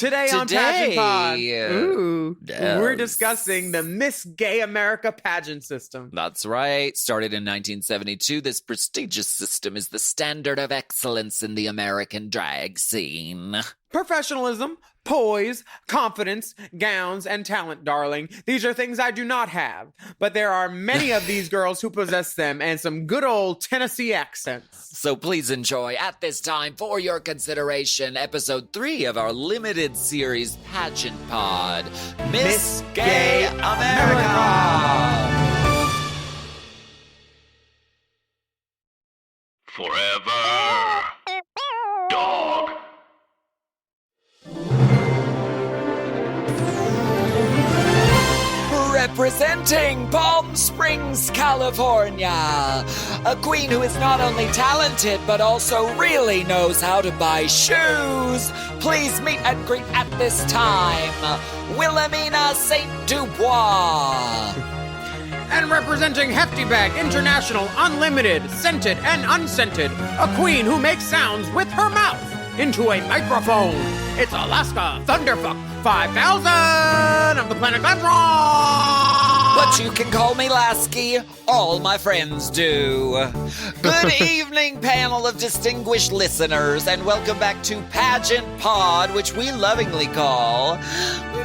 Today on Pageant Pod, Yes. we're discussing the Miss Gay America pageant system. That's right. Started in 1972, this prestigious system is the standard of excellence in the American drag scene. Professionalism, poise, confidence, gowns, and talent, darling. These are things I do not have, but there are many of these girls who possess them and some good old Tennessee accents. So please enjoy, at this time, for your consideration, episode 3 of our limited series Pageant Pod, Miss Gay America! Forever. Dog. Representing Palm Springs, California, a queen who is not only talented but also really knows how to buy shoes. Please meet and greet at this time, Willamina St. Dubois. And representing Hefty Bag International, Unlimited, Scented and Unscented, a queen who makes sounds with her mouth into a microphone. It's Alaska Thunderfuck 5000 of the planet Glamdron! But you can call me Lasky. All my friends do. Good evening, panel of distinguished listeners, and welcome back to Pageant Pod, which we lovingly call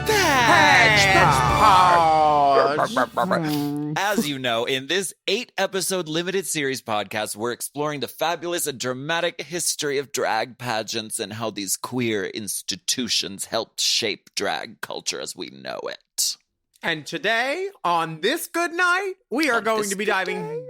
Pageant Pod. As you know, in this 8-episode limited series podcast, we're exploring the fabulous and dramatic history of drag pageants and how these queer institutions helped shape drag culture as we know it. And today, on this good night, we are going to be diving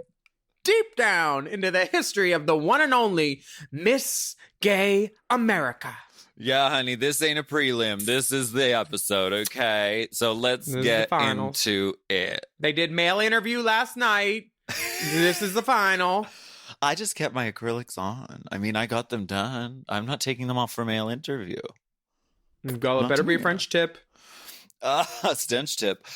deep down into the history of the one and only Miss Gay America. Yeah, honey, this ain't a prelim. This is the episode, okay? So let's get into it. They did mail interview last night. This is the final. I just kept my acrylics on. I mean, I got them done. I'm not taking them off for mail interview. It better be a French tip. Stench tip.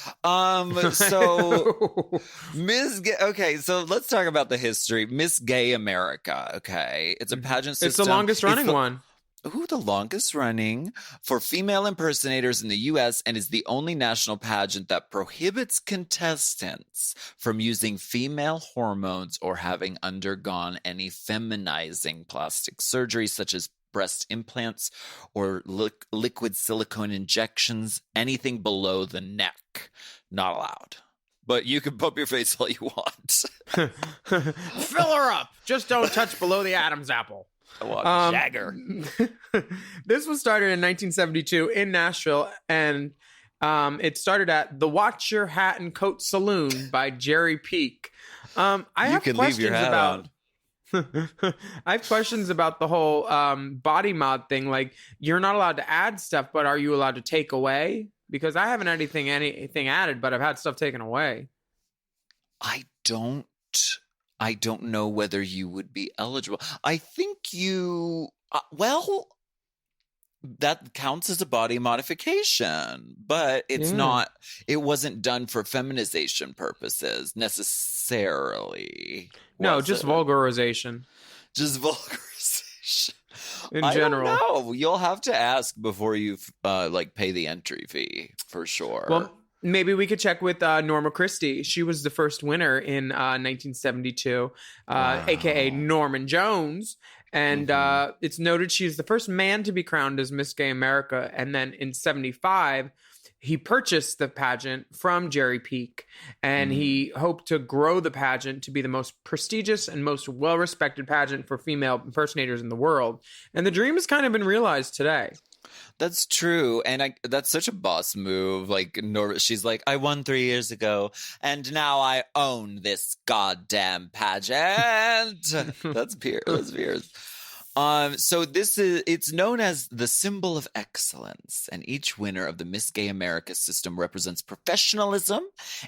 So Miss Gay, okay, so let's talk about the history. Miss Gay America, okay? It's a pageant system. It's the longest running one. Ooh, the longest running for female impersonators in the U.S. and is the only national pageant that prohibits contestants from using female hormones or having undergone any feminizing plastic surgery such as breast implants or liquid silicone injections, anything below the neck. Not allowed. But you can pump your face all you want. Fill her up. Just don't touch below the Adam's apple. Jagger. This was started in 1972 in Nashville, and it started at the Watch Your Hat and Coat Saloon by Jerry Peak. I have questions about the whole body mod thing. Like, you're not allowed to add stuff, but are you allowed to take away? Because I haven't had anything added, but I've had stuff taken away. I don't know whether you would be eligible. I think you, that counts as a body modification, but it's not, it wasn't done for feminization purposes necessarily. No, just vulgarization. Just vulgarization. In general. I don't know. You'll have to ask before you pay the entry fee for sure. Well, maybe we could check with Norma Christie. She was the first winner in 1972, a.k.a. Norman Jones. And it's noted she's the first man to be crowned as Miss Gay America. And then in 75, he purchased the pageant from Jerry Peak. And he hoped to grow the pageant to be the most prestigious and most well-respected pageant for female impersonators in the world. And the dream has kind of been realized today. That's true. And that's such a boss move. Like, she's like, I won 3 years ago, and now I own this goddamn pageant. That's Pierce. So it's known as the symbol of excellence, and each winner of the Miss Gay America system represents professionalism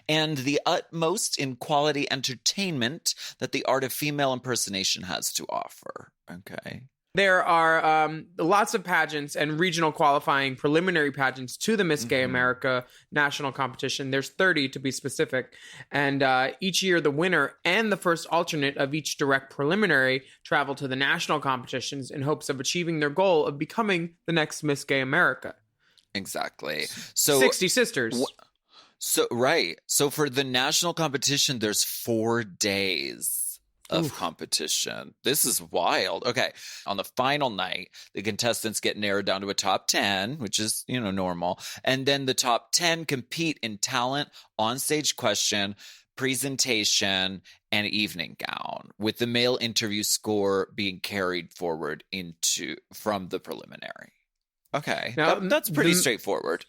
and the utmost in quality entertainment that the art of female impersonation has to offer. Okay. There are lots of pageants and regional qualifying preliminary pageants to the Miss Gay America national competition. There's 30 to be specific. And each year, the winner and the first alternate of each direct preliminary travel to the national competitions in hopes of achieving their goal of becoming the next Miss Gay America. Exactly. So 60 sisters. Right. So for the national competition, there's 4 days of Oof. competition. This is wild. Okay. On the final night, the contestants get narrowed down to a top 10, which is, normal. And then the top 10 compete in talent, onstage question, presentation, and evening gown, with the male interview score being carried forward from the preliminary. Okay. Now, That's pretty straightforward.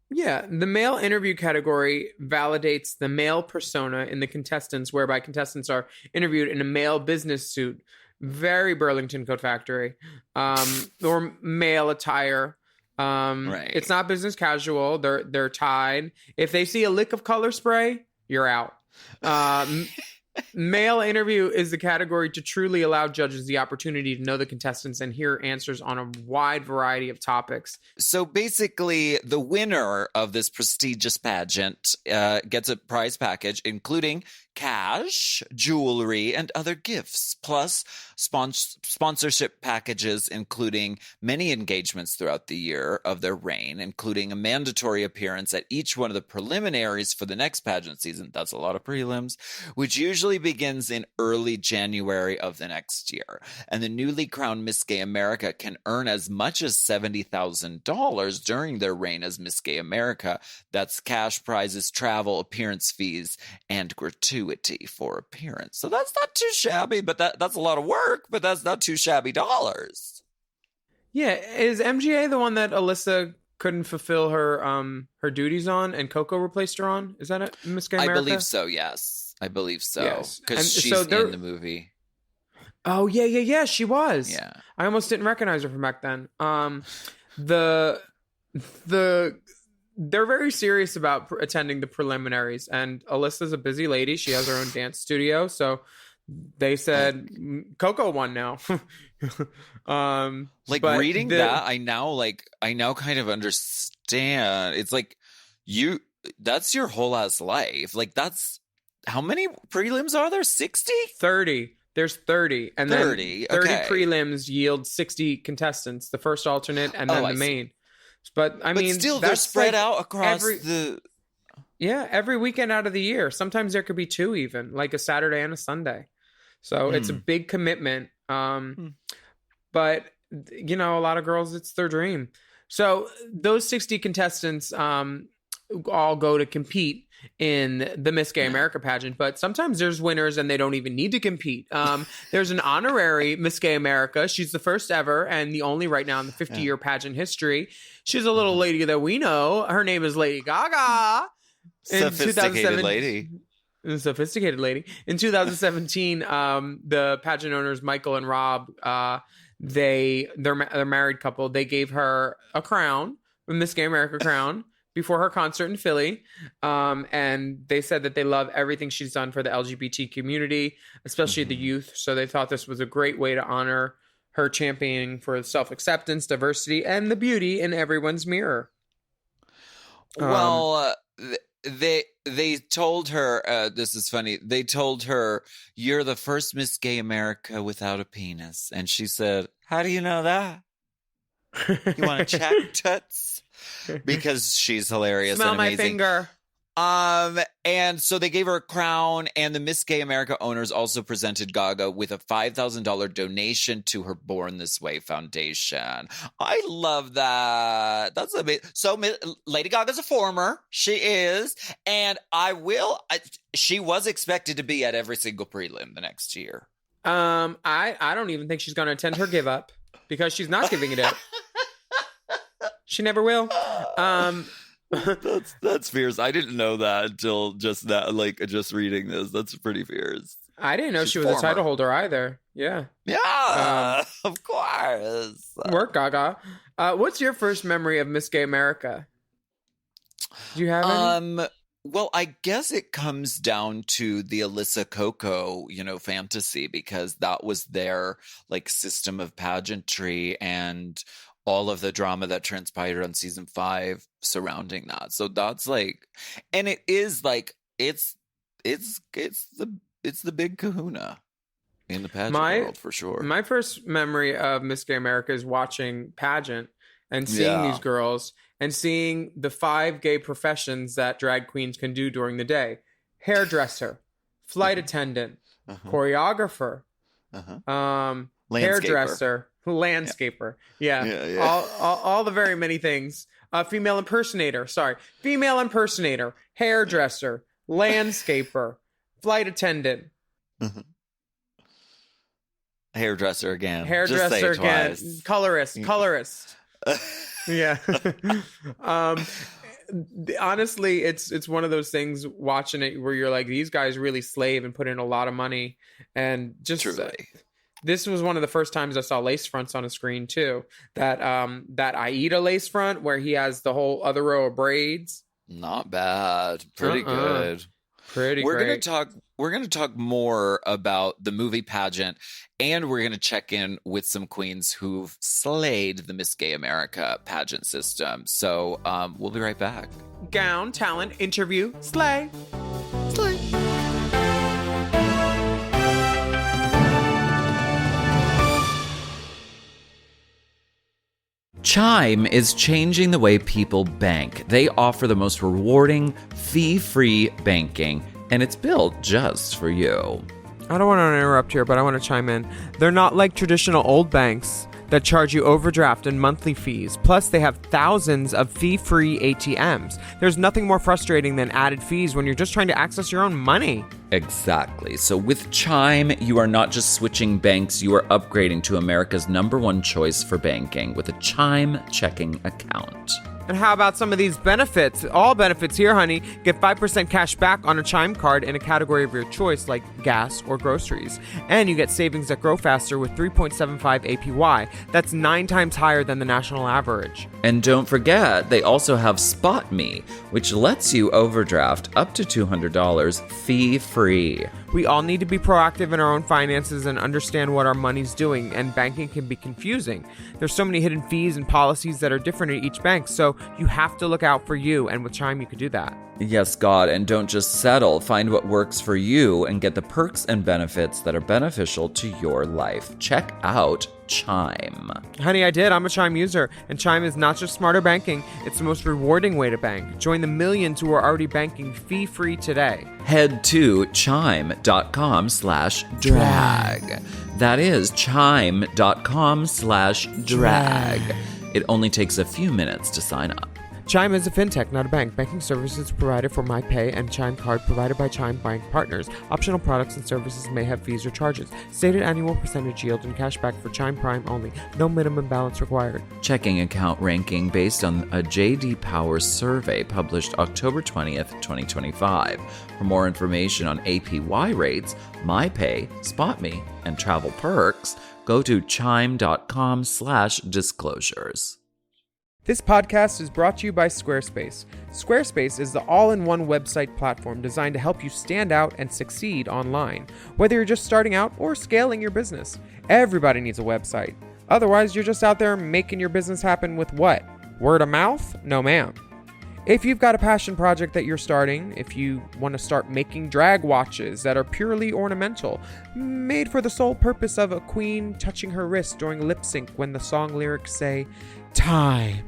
Yeah, the male interview category validates the male persona in the contestants, whereby contestants are interviewed in a male business suit, very Burlington Coat Factory, or male attire. Right. It's not business casual. They're tied. If they see a lick of color spray, you're out. Male interview is the category to truly allow judges the opportunity to know the contestants and hear answers on a wide variety of topics. So basically, the winner of this prestigious pageant gets a prize package, including cash, jewelry, and other gifts, plus sponsorship packages, including many engagements throughout the year of their reign, including a mandatory appearance at each one of the preliminaries for the next pageant season. That's a lot of prelims, which usually begins in early January of the next year. And the newly crowned Miss Gay America can earn as much as $70,000 during their reign as Miss Gay America. That's cash prizes, travel, appearance fees, and gratuity for appearance. So that's not too shabby, but that's a lot of work, but that's not too shabby dollars. Yeah, is MGA the one that Alyssa couldn't fulfill her duties on and Coco replaced her on? Is that it, Miss Gay America? I believe so, yes. I believe so. Yes. Because she's in the movie. Oh, yeah, she was. Yeah. I almost didn't recognize her from back then. They're very serious about attending the preliminaries, and Alyssa's a busy lady. She has her own dance studio, so they said Coco won now. Reading that, I now kind of understand. It's like that's your whole ass life. Like, that's how many prelims are there? 60? 30. There's 30, and 30, then 30 okay. prelims yield 60 contestants. The first alternate, and then the main. But I mean, still, they're spread out across every weekend out of the year. Sometimes there could be 2 even, like a Saturday and a Sunday. So it's a big commitment. But a lot of girls, it's their dream. So those 60 contestants all go to compete in the Miss Gay America pageant, but sometimes there's winners and they don't even need to compete. There's an honorary Miss Gay America. She's the first ever and the only right now in the 50-year pageant history. She's a little lady that we know. Her name is Lady Gaga. Sophisticated lady. Sophisticated lady. In 2017, the pageant owners, Michael and Rob, they're a married couple. They gave her a crown, a Miss Gay America crown, before her concert in Philly. And they said that they love everything she's done for the LGBT community, especially the youth. So they thought this was a great way to honor her championing for self-acceptance, diversity, and the beauty in everyone's mirror. Well, they told her, this is funny, they told her, "You're the first Miss Gay America without a penis." And she said, "How do you know that? You want to check, toots?" Because she's hilarious Smell and amazing. my finger. And so they gave her a crown, and the Miss Gay America owners also presented Gaga with a $5,000 donation to her Born This Way Foundation. I love that. That's amazing. So Lady Gaga's a former. She is. And she was expected to be at every single prelim the next year. I don't even think she's going to attend her give up because she's not giving it up. She never will. That's fierce. I didn't know that until just that, just reading this. That's pretty fierce. I didn't know she was a title holder either. Yeah. Yeah, of course. Work, Gaga. What's your first memory of Miss Gay America? Do you have any? Well, I guess it comes down to the Alyssa Coco, fantasy, because that was their system of pageantry and all of the drama that transpired on season 5 surrounding that. So that's and it is it's the big kahuna in the pageant world for sure. My first memory of Miss Gay America is watching pageant and seeing these girls and seeing the 5 gay professions that drag queens can do during the day. Hairdresser, flight attendant, choreographer, hairdresser, landscaper. Yeah. All the very many things. Female impersonator, hairdresser, landscaper, flight attendant. Hairdresser again. Hairdresser again. Colorist. Yeah. Honestly, it's one of those things watching it where you're like, these guys really slave and put in a lot of money. And just this was one of the first times I saw lace fronts on a screen too. That Aida lace front where he has the whole other row of braids. Not bad. Pretty good. Pretty great. We're gonna talk more about the movie Pageant, and we're gonna check in with some queens who've slayed the Miss Gay America pageant system. So we'll be right back. Gown, talent, interview, slay. Slay. Chime is changing the way people bank. They offer the most rewarding, fee-free banking, and it's built just for you. I don't want to interrupt here, but I want to chime in. They're not like traditional old banks that charge you overdraft and monthly fees. Plus, they have thousands of fee-free ATMs. There's nothing more frustrating than added fees when you're just trying to access your own money. Exactly. So with Chime, you are not just switching banks, you are upgrading to America's #1 choice for banking with a Chime checking account. And how about some of these benefits? All benefits here, honey. Get 5% cash back on a Chime card in a category of your choice, like gas or groceries. And you get savings that grow faster with 3.75 APY. That's 9 times higher than the national average. And don't forget, they also have Spot Me, which lets you overdraft up to $200 fee-free. We all need to be proactive in our own finances and understand what our money's doing, and banking can be confusing. There's so many hidden fees and policies that are different at each bank, so you have to look out for you, and with Chime you can do that. Yes, God, and don't just settle. Find what works for you and get the perks and benefits that are beneficial to your life. Check out Chime. Honey, I did. I'm a Chime user, and Chime is not just smarter banking, it's the most rewarding way to bank. Join the millions who are already banking fee-free today. Head to chime.com/drag. That is chime.com/drag. It only takes a few minutes to sign up. Chime is a fintech, not a bank. Banking services provided for MyPay and Chime Card provided by Chime Bank Partners. Optional products and services may have fees or charges. Stated annual percentage yield and cashback for Chime Prime only. No minimum balance required. Checking account ranking based on a J.D. Power survey published October 20th, 2025. For more information on APY rates, MyPay, SpotMe, and travel perks, go to chime.com/disclosures. This podcast is brought to you by Squarespace. Squarespace is the all-in-one website platform designed to help you stand out and succeed online. Whether you're just starting out or scaling your business, everybody needs a website. Otherwise, you're just out there making your business happen with what? Word of mouth? No, ma'am. If you've got a passion project that you're starting, if you want to start making drag watches that are purely ornamental, made for the sole purpose of a queen touching her wrist during lip sync when the song lyrics say, "Time."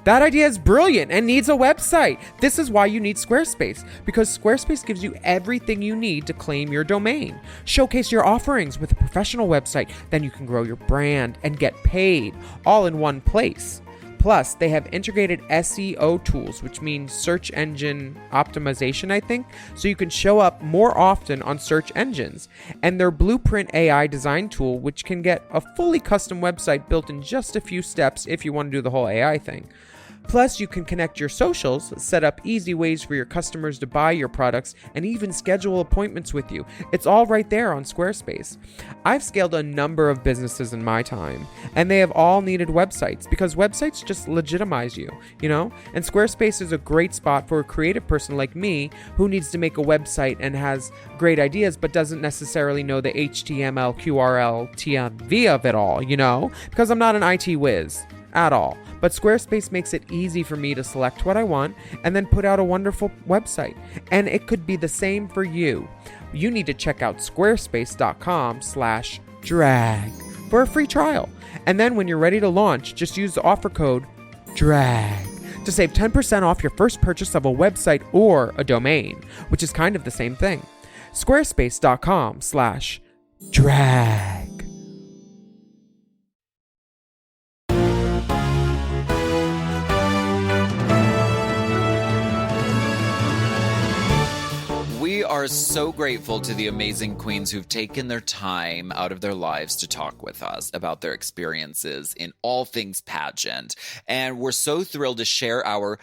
That idea is brilliant and needs a website. This is why you need Squarespace, because Squarespace gives you everything you need to claim your domain. Showcase your offerings with a professional website, then you can grow your brand and get paid all in one place. Plus, they have integrated SEO tools, which means search engine optimization, I think, so you can show up more often on search engines. And their Blueprint AI design tool, which can get a fully custom website built in just a few steps if you want to do the whole AI thing. Plus, you can connect your socials, set up easy ways for your customers to buy your products, and even schedule appointments with you. It's all right there on Squarespace. I've scaled a number of businesses in my time, and they have all needed websites because websites just legitimize you, you know? And Squarespace is a great spot for a creative person like me who needs to make a website and has great ideas but doesn't necessarily know the HTML, QRL, TMV of it all, you know? Because I'm not an IT whiz at all. But Squarespace makes it easy for me to select what I want and then put out a wonderful website. And it could be the same for you. You need to check out squarespace.com/drag for a free trial. And then when you're ready to launch, just use the offer code drag to save 10% off your first purchase of a website or a domain, which is kind of the same thing. Squarespace.com/drag. We are so grateful to the amazing queens who've taken their time out of their lives to talk with us about their experiences in all things pageant. And we're so thrilled to share our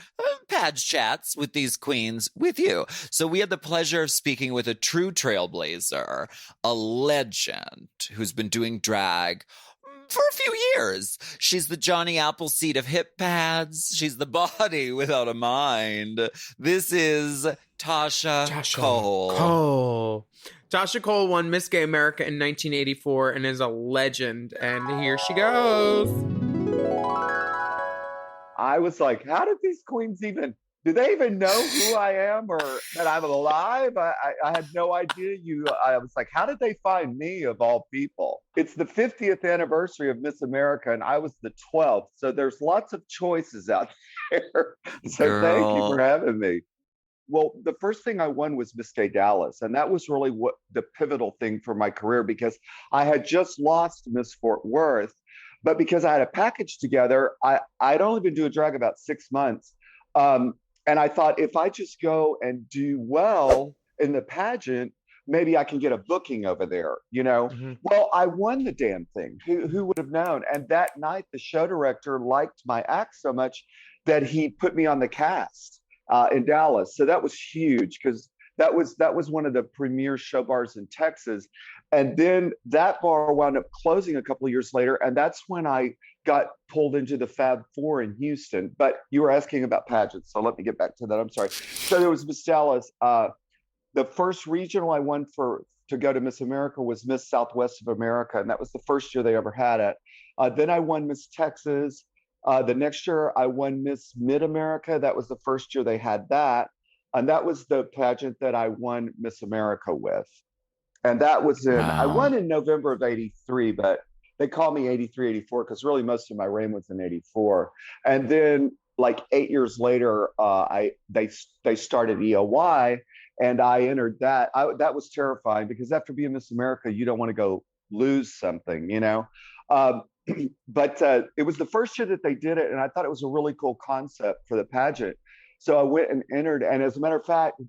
page chats with these queens with you. So we had the pleasure of speaking with a true trailblazer, a legend who's been doing drag for a few years. She's the Johnny Appleseed of hip pads. She's the body without a mind. This is Tasha Kohl. Tasha Kohl won Miss Gay America in 1984 and is a legend. And here she goes. I was like, how did these queens do they even know who I am or that I'm alive? I had no idea I was like, how did they find me of all people? It's the 50th anniversary of Miss America and I was the 12th. So there's lots of choices out there. So thank you for having me. Well, the first thing I won was Miss Gay Dallas. And that was really what the pivotal thing for my career because I had just lost Miss Fort Worth. But because I had a package together, I'd only been doing drag about 6 months. And I thought if I just go and do well in the pageant, maybe I can get a booking over there, you know? Mm-hmm. Well, I won the damn thing. Who would have known? And that night, the show director liked my act so much that he put me on the cast in Dallas. So that was huge because that was one of the premier show bars in Texas. And then that bar wound up closing a couple of years later. And that's when I got pulled into the Fab Four in Houston. But you were asking about pageants, so let me get back to that. I'm sorry. So there was Miss Dallas. The first regional I won to go to Miss America was Miss Southwest of America, and that was the first year they ever had it. Then I won Miss Texas. The next year I won Miss Mid-America. That was the first year they had that. And that was the pageant that I won Miss America with. And that was I won in November of 83, but they call me 83, 84, because really most of my reign was in 84. And then like 8 years later, they started EOY and I entered that. That was terrifying because after being Miss America, you don't want to go lose something, you know? But it was the first year that they did it. And I thought it was a really cool concept for the pageant. So I went and entered. And as a matter of fact,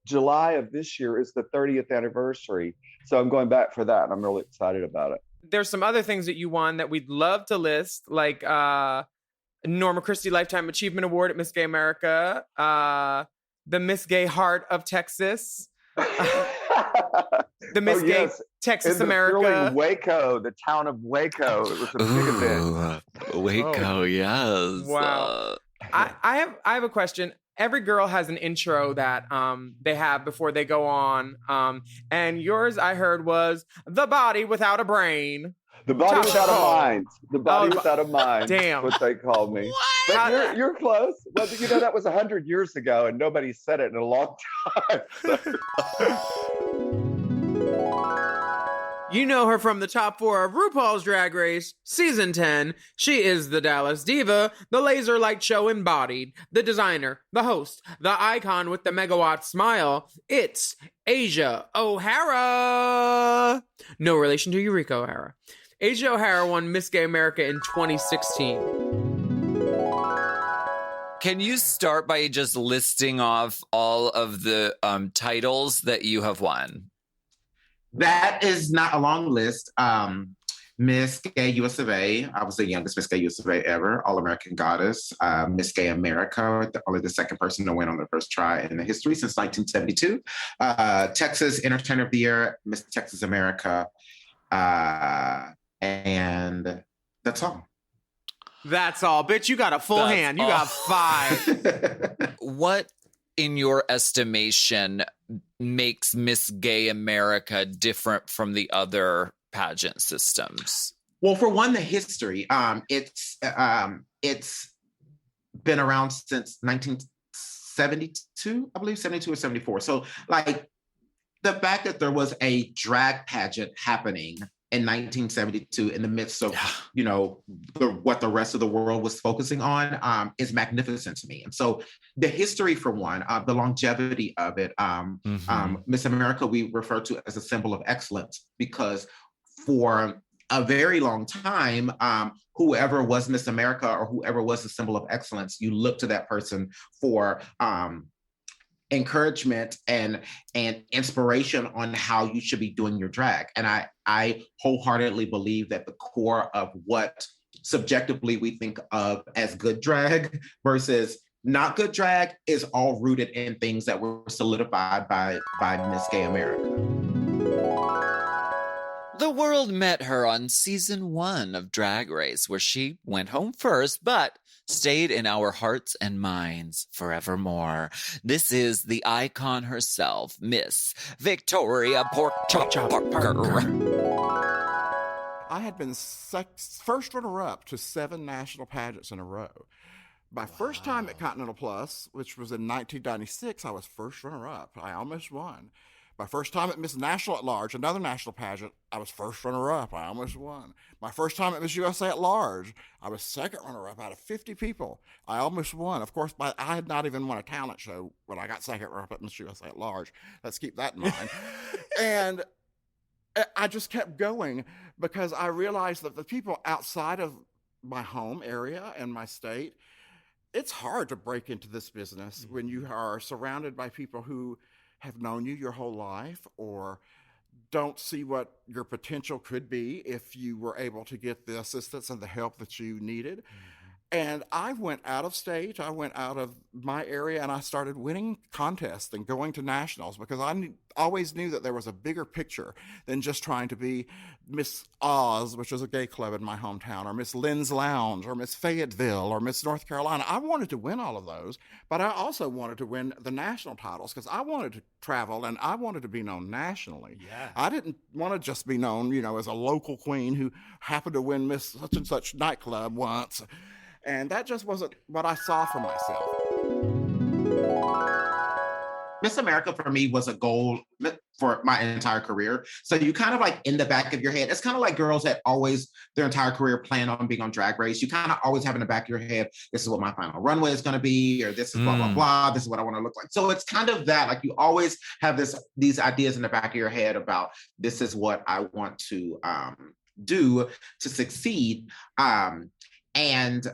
July of this year is the 30th anniversary. So I'm going back for that. And I'm really excited about it. There's some other things that you won that we'd love to list, like Norma Christie Lifetime Achievement Award at Miss Gay America, the Miss Gay Heart of Texas, the Miss Gay Texas America. Waco, the town of Waco. It was a big event. Waco, yes. Wow. I have a question. Every girl has an intro that they have before they go on. And yours, I heard, was the body without a brain. The body without a mind. The body without a mind. Damn. What they called me. What? But you're close. Well, you know, that was 100 years ago and nobody said it in a long time. You know her from the top 4 of RuPaul's Drag Race, Season 10. She is the Dallas Diva, the laser light show embodied, the designer, the host, the icon with the megawatt smile. It's Asia O'Hara. No relation to Eureka O'Hara. Asia O'Hara won Miss Gay America in 2016. Can you start by just listing off all of the titles that you have won? That is not a long list. Miss Gay US of A, I was the youngest Miss Gay US of A ever, All-American Goddess. Miss Gay America, only the second person to win on the first try in the history since 1972. Texas Entertainer of the Year, Miss Texas America. And that's all. That's all. Bitch, you got a full hand. You got 5. What, in your estimation, makes Miss Gay America different from the other pageant systems? Well, for one, the history. It's been around since 1972, I believe, 72 or 74. So, like, the fact that there was a drag pageant happening in 1972 in the midst of, you know, what the rest of the world was focusing on is magnificent to me. And so the history, for one, the longevity of it, Miss America, we refer to as a symbol of excellence, because for a very long time, whoever was Miss America or whoever was the symbol of excellence, you look to that person for encouragement and inspiration on how you should be doing your drag. And I wholeheartedly believe that the core of what subjectively we think of as good drag versus not good drag is all rooted in things that were solidified by Miss Gay America. The world met her on season 1 of Drag Race, where she went home first, but stayed in our hearts and minds forevermore. This is the icon herself, Miss Victoria Porkchop Parker. I had been first runner-up to 7 national pageants in a row. My first time at Continental Plus, which was in 1996, I was first runner-up. I almost won. My first time at Miss National at Large, another national pageant, I was first runner-up. I almost won. My first time at Miss USA at Large, I was second runner-up out of 50 people. I almost won. Of course, I had not even won a talent show when I got second runner-up at Miss USA at Large. Let's keep that in mind. And I just kept going because I realized that the people outside of my home area and my state, it's hard to break into this business when you are surrounded by people who have known you your whole life or don't see what your potential could be if you were able to get the assistance and the help that you needed. And I went out of state, I went out of my area, and I started winning contests and going to nationals because I always knew that there was a bigger picture than just trying to be Miss Oz, which was a gay club in my hometown, or Miss Lynn's Lounge, or Miss Fayetteville, or Miss North Carolina. I wanted to win all of those, but I also wanted to win the national titles because I wanted to travel and I wanted to be known nationally. Yeah. I didn't want to just be known, you know, as a local queen who happened to win Miss such and such nightclub once. And that just wasn't what I saw for myself. Miss America for me was a goal for my entire career. So you kind of like in the back of your head, it's kind of like girls that always their entire career plan on being on Drag Race. You kind of always have in the back of your head, this is what my final runway is going to be, or this is blah, blah, blah. This is what I want to look like. So it's kind of that, like you always have these ideas in the back of your head about this is what I want to do to succeed. And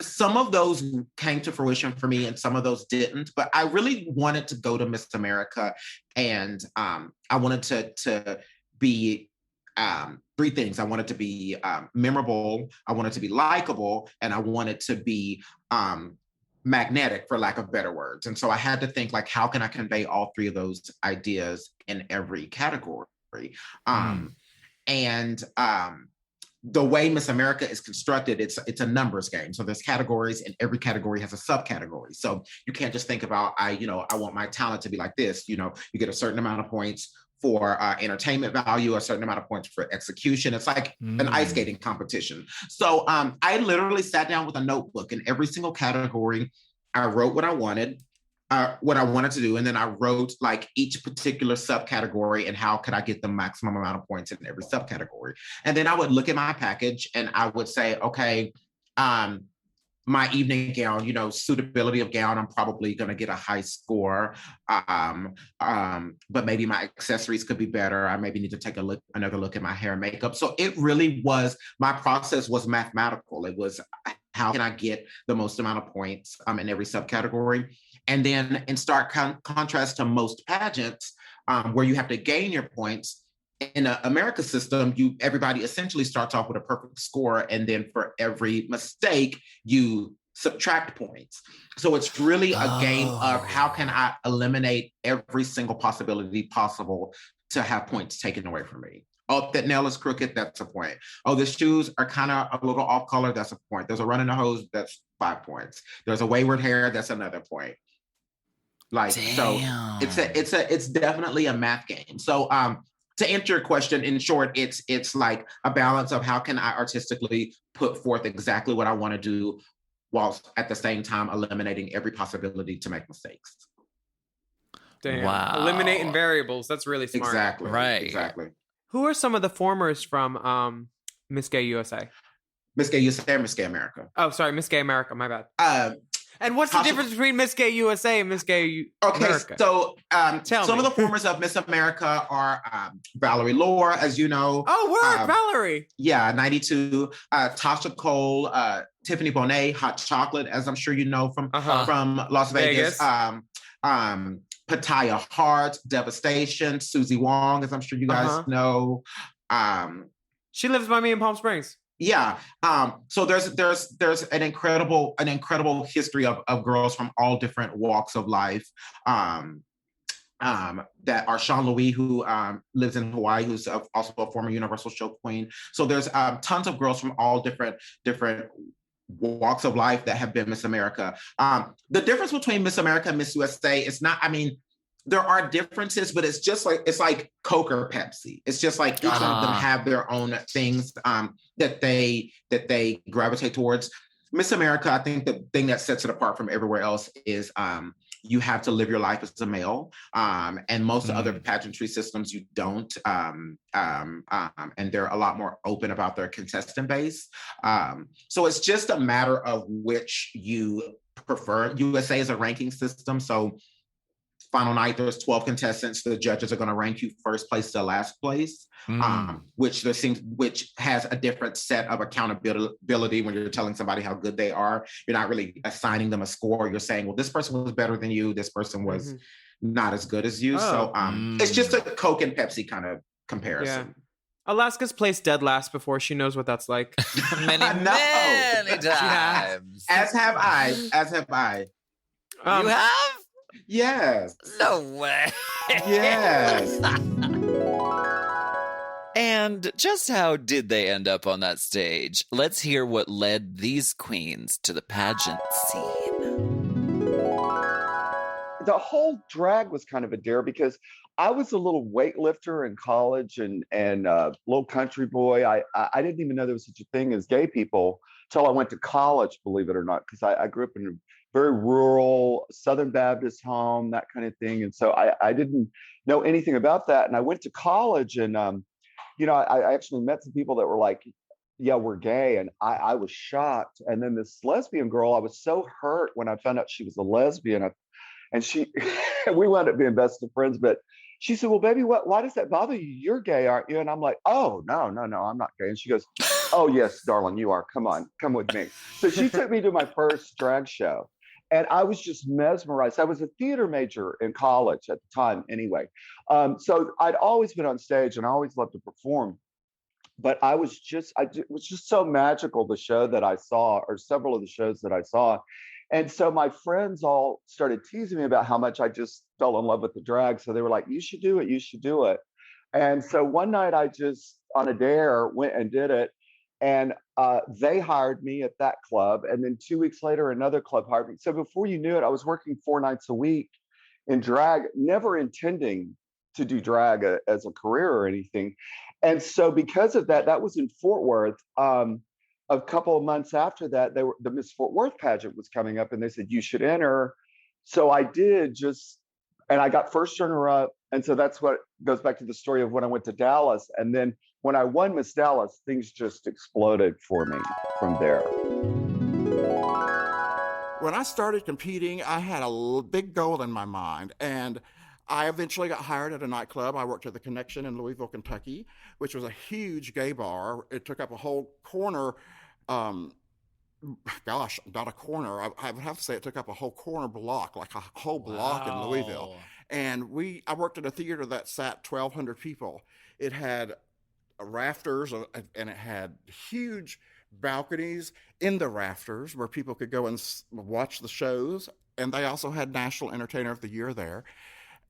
some of those came to fruition for me and some of those didn't, but I really wanted to go to Miss America and I wanted to be three things. I wanted to be memorable, I wanted to be likable, and I wanted to be magnetic, for lack of better words. And so I had to think like, how can I convey all three of those ideas in every category? The way Miss America is constructed, it's a numbers game. So there's categories and every category has a subcategory. So you can't just think about, I want my talent to be like this. You know, you get a certain amount of points for entertainment value, a certain amount of points for execution. It's like an ice skating competition. So I literally sat down with a notebook in every single category. I wrote what I wanted to do. And then I wrote like each particular subcategory and how could I get the maximum amount of points in every subcategory. And then I would look at my package and I would say, okay, my evening gown, suitability of gown, I'm probably going to get a high score. But maybe my accessories could be better. I maybe need to take another look at my hair and makeup. So it really was, my process was mathematical. It was, how can I get the most amount of points in every subcategory? And then in stark contrast to most pageants, where you have to gain your points, in the America system, everybody essentially starts off with a perfect score, and then for every mistake, you subtract points. So it's really a game of how can I eliminate every single possibility possible to have points taken away from me. Oh, that nail is crooked, that's a point. Oh, the shoes are kind of a little off color, that's a point. There's a run in the hose, that's 5 points. There's a wayward hair, that's another point. Like, damn. So it's definitely a math game. So to answer your question, in short, it's like a balance of how can I artistically put forth exactly what I want to do while at the same time eliminating every possibility to make mistakes. Damn. Wow. Eliminating variables. That's really smart. Exactly. Right. Exactly. Who are some of the formers from Miss Gay USA? Miss Gay USA, Miss Gay America. Oh, sorry, Miss Gay America. My bad. And what's Tasha- the difference between Miss Gay USA and Miss Gay Okay, America? so Tell some me. of the formers of Miss America are Valerie Laura, as you know. Oh, word, Valerie. Yeah, 92. Tasha Kohl, Tiffany Bonet, Hot Chocolate, as I'm sure you know from Las Vegas. Pataya Hart, Devastation, Susie Wong, as I'm sure you guys know. She lives by me in Palm Springs. Yeah. So there's an incredible history of girls from all different walks of life. That are Sean Louis, who lives in Hawaii, who's also a former Universal Show Queen. So there's tons of girls from all different walks of life that have been Miss America. The difference between Miss America and Miss USA is not, I mean, there are differences, but it's just like, it's like Coke or Pepsi. It's just like each one of them have their own things that they gravitate towards. Miss America, I think the thing that sets it apart from everywhere else is you have to live your life as a male, and most other pageantry systems you don't, and they're a lot more open about their contestant base. So it's just a matter of which you prefer. USA is a ranking system, so final night, there's 12 contestants. The judges are going to rank you first place to last place, which has a different set of accountability when you're telling somebody how good they are. You're not really assigning them a score. You're saying, well, this person was better than you. This person was not as good as you. So it's just a Coke and Pepsi kind of comparison. Yeah. Alaska's placed dead last before. She knows what that's like. many times. As have I. You have? Yes. No way. Yes. And just how did they end up on that stage? Let's hear what led these queens to the pageant scene. The whole drag was kind of a dare because I was a little weightlifter in college and little country boy. I didn't even know there was such a thing as gay people till I went to college, believe it or not, because I grew up in a very rural Southern Baptist home, that kind of thing. And so I didn't know anything about that. And I went to college and, I actually met some people that were like, yeah, we're gay. And I was shocked. And then this lesbian girl, I was so hurt when I found out she was a lesbian. And we wound up being best of friends, but she said, well, baby, why does that bother you? You're gay, aren't you? And I'm like, oh, no, I'm not gay. And she goes, oh, yes, darling, you are. Come on, come with me. So she took me to my first drag show. And I was just mesmerized. I was a theater major in college at the time anyway. So I'd always been on stage and I always loved to perform. But it was just so magical, the show that I saw, or several of the shows that I saw. And so my friends all started teasing me about how much I just fell in love with the drag. So they were like, you should do it. You should do it. And so one night I just, on a dare, went and did it. And they hired me at that club. And then 2 weeks later, another club hired me. So before you knew it, I was working 4 nights a week in drag, never intending to do drag as a career or anything. And so because of that, that was in Fort Worth. A couple of months after that, the Miss Fort Worth pageant was coming up and they said, you should enter. So I did and I got first runner-up. And so that's what goes back to the story of when I went to Dallas. And then when I won Miss Dallas, things just exploded for me from there. When I started competing, I had a big goal in my mind. And I eventually got hired at a nightclub. I worked at the Connection in Louisville, Kentucky, which was a huge gay bar. It took up a whole corner. Gosh, not a corner. I would have to say it took up a whole corner block, like a whole block in Louisville. And I worked at a theater that sat 1,200 people. It had rafters and it had huge balconies in the rafters where people could go and watch the shows. And they also had National Entertainer of the Year there.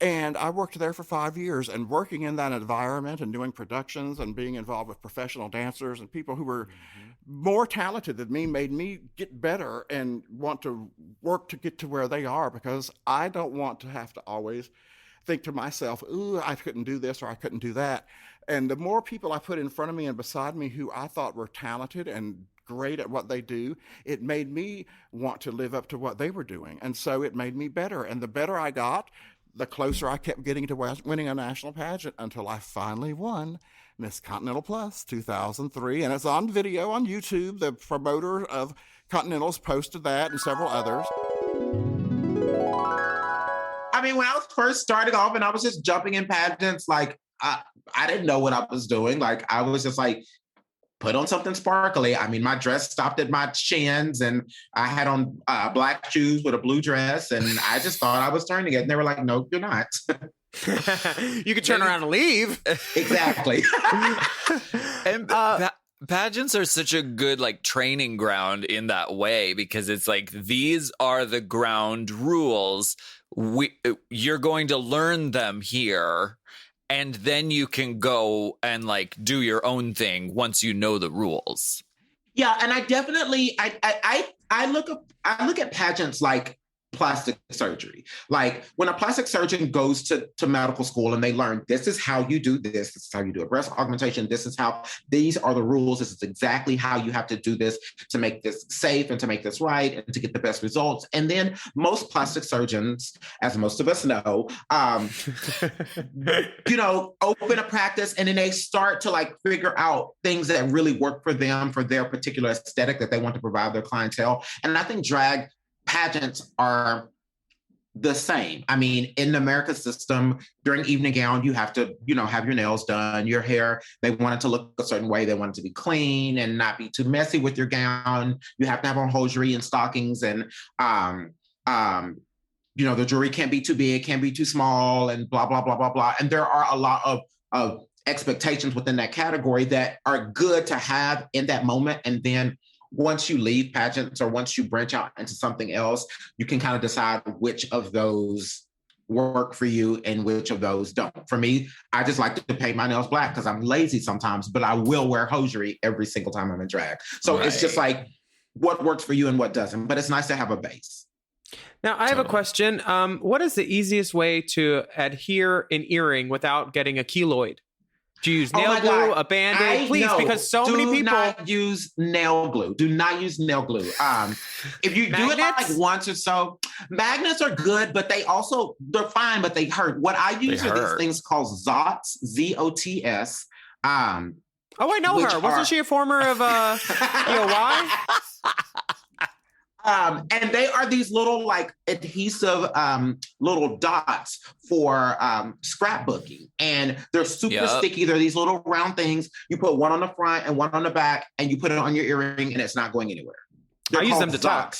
And I worked there for 5 years, and working in that environment and doing productions and being involved with professional dancers and people who were more talented than me made me get better and want to work to get to where they are, because I don't want to have to always think to myself, ooh, I couldn't do this or I couldn't do that. And the more people I put in front of me and beside me who I thought were talented and great at what they do, it made me want to live up to what they were doing. And so it made me better. And the better I got, the closer I kept getting to winning a national pageant, until I finally won Miss Continental Plus 2003, and it's on video on YouTube. The promoter of Continentals posted that and several others. I mean, when I was first starting off and I was just jumping in pageants, like I didn't know what I was doing. Like I was just like, put on something sparkly. I mean, my dress stopped at my shins and I had on black shoes with a blue dress and I just thought I was turning it. And they were like, no, you're not. You could turn around and leave. Exactly. And pageants are such a good like training ground in that way, because it's like, these are the ground rules. You're going to learn them here, and then you can go and like do your own thing once you know the rules. Yeah, and I definitely I look at pageants like plastic surgery. Like when a plastic surgeon goes to medical school and they learn this is how you do this is how you do a breast augmentation, these are the rules, this is exactly how you have to do this to make this safe and to make this right and to get the best results. And then most plastic surgeons, as most of us know, open a practice and then they start to like figure out things that really work for them, for their particular aesthetic that they want to provide their clientele. And I think drag pageants are the same. I mean, in the American system, during evening gown, you have to, have your nails done, your hair, they want it to look a certain way. They want it to be clean and not be too messy with your gown. You have to have on hosiery and stockings and, the jewelry can't be too big, can't be too small and blah, blah, blah, blah, blah. And there are a lot of expectations within that category that are good to have in that moment. And then once you leave pageants or once you branch out into something else, you can kind of decide which of those work for you and which of those don't. For me, I just like to paint my nails black because I'm lazy sometimes, but I will wear hosiery every single time I'm in drag. So It's just like what works for you and what doesn't, but it's nice to have a base. Now, I have a question. What is the easiest way to adhere an earring without getting a keloid? Do you use nail glue, a Band-Aid? Please, because so many people... Do not use nail glue. Do not use nail glue. If you do it like once or so, magnets are good, but they're fine, but they hurt. What I use are these things called Zots, Z-O-T-S. I know her. Wasn't she a former of EOY? And they are these little like adhesive little dots for scrapbooking. And they're super sticky. They're these little round things. You put one on the front and one on the back and you put it on your earring and it's not going anywhere. I use them to talk.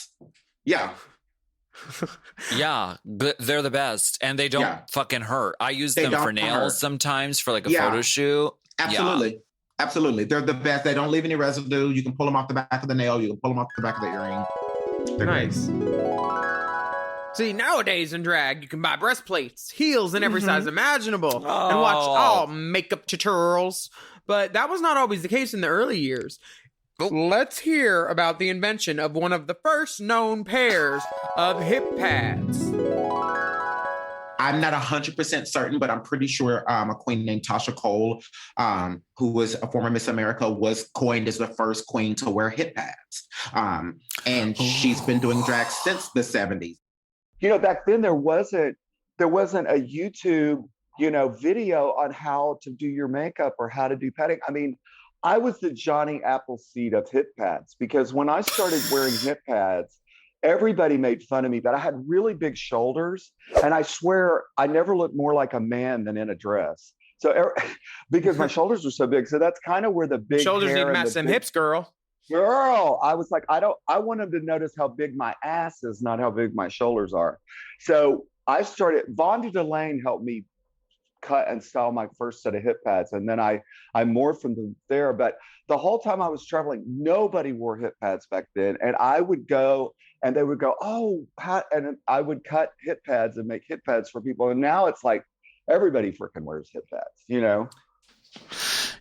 Yeah. Yeah, they're the best. And they don't fucking hurt. I use them for nails sometimes for like a photo shoot. Absolutely. Yeah. Absolutely. They're the best. They don't leave any residue. You can pull them off the back of the nail. You can pull them off the back of the earring. They're nice. Great. See, nowadays in drag, you can buy breastplates, heels in every size imaginable, and watch all makeup tutorials. But that was not always the case in the early years. Let's hear about the invention of one of the first known pairs of hip pads. I'm not 100% certain, but I'm pretty sure a queen named Tasha Kohl, who was a former Miss America, was coined as the first queen to wear hip pads. And she's been doing drag since the 70s. Back then there wasn't a YouTube, video on how to do your makeup or how to do padding. I mean, I was the Johnny Appleseed of hip pads because when I started wearing hip pads, everybody made fun of me, but I had really big shoulders. And I swear I never looked more like a man than in a dress. So because my shoulders were so big. So that's kind of where the big shoulders need to match them hips, girl. I was like, I want them to notice how big my ass is, not how big my shoulders are. So I started, Vonda Delane helped me cut and style my first set of hip pads. And then I morphed from there. But the whole time I was traveling, nobody wore hip pads back then. And I would go and they would go, and I would cut hip pads and make hip pads for people. And now it's like everybody freaking wears hip pads,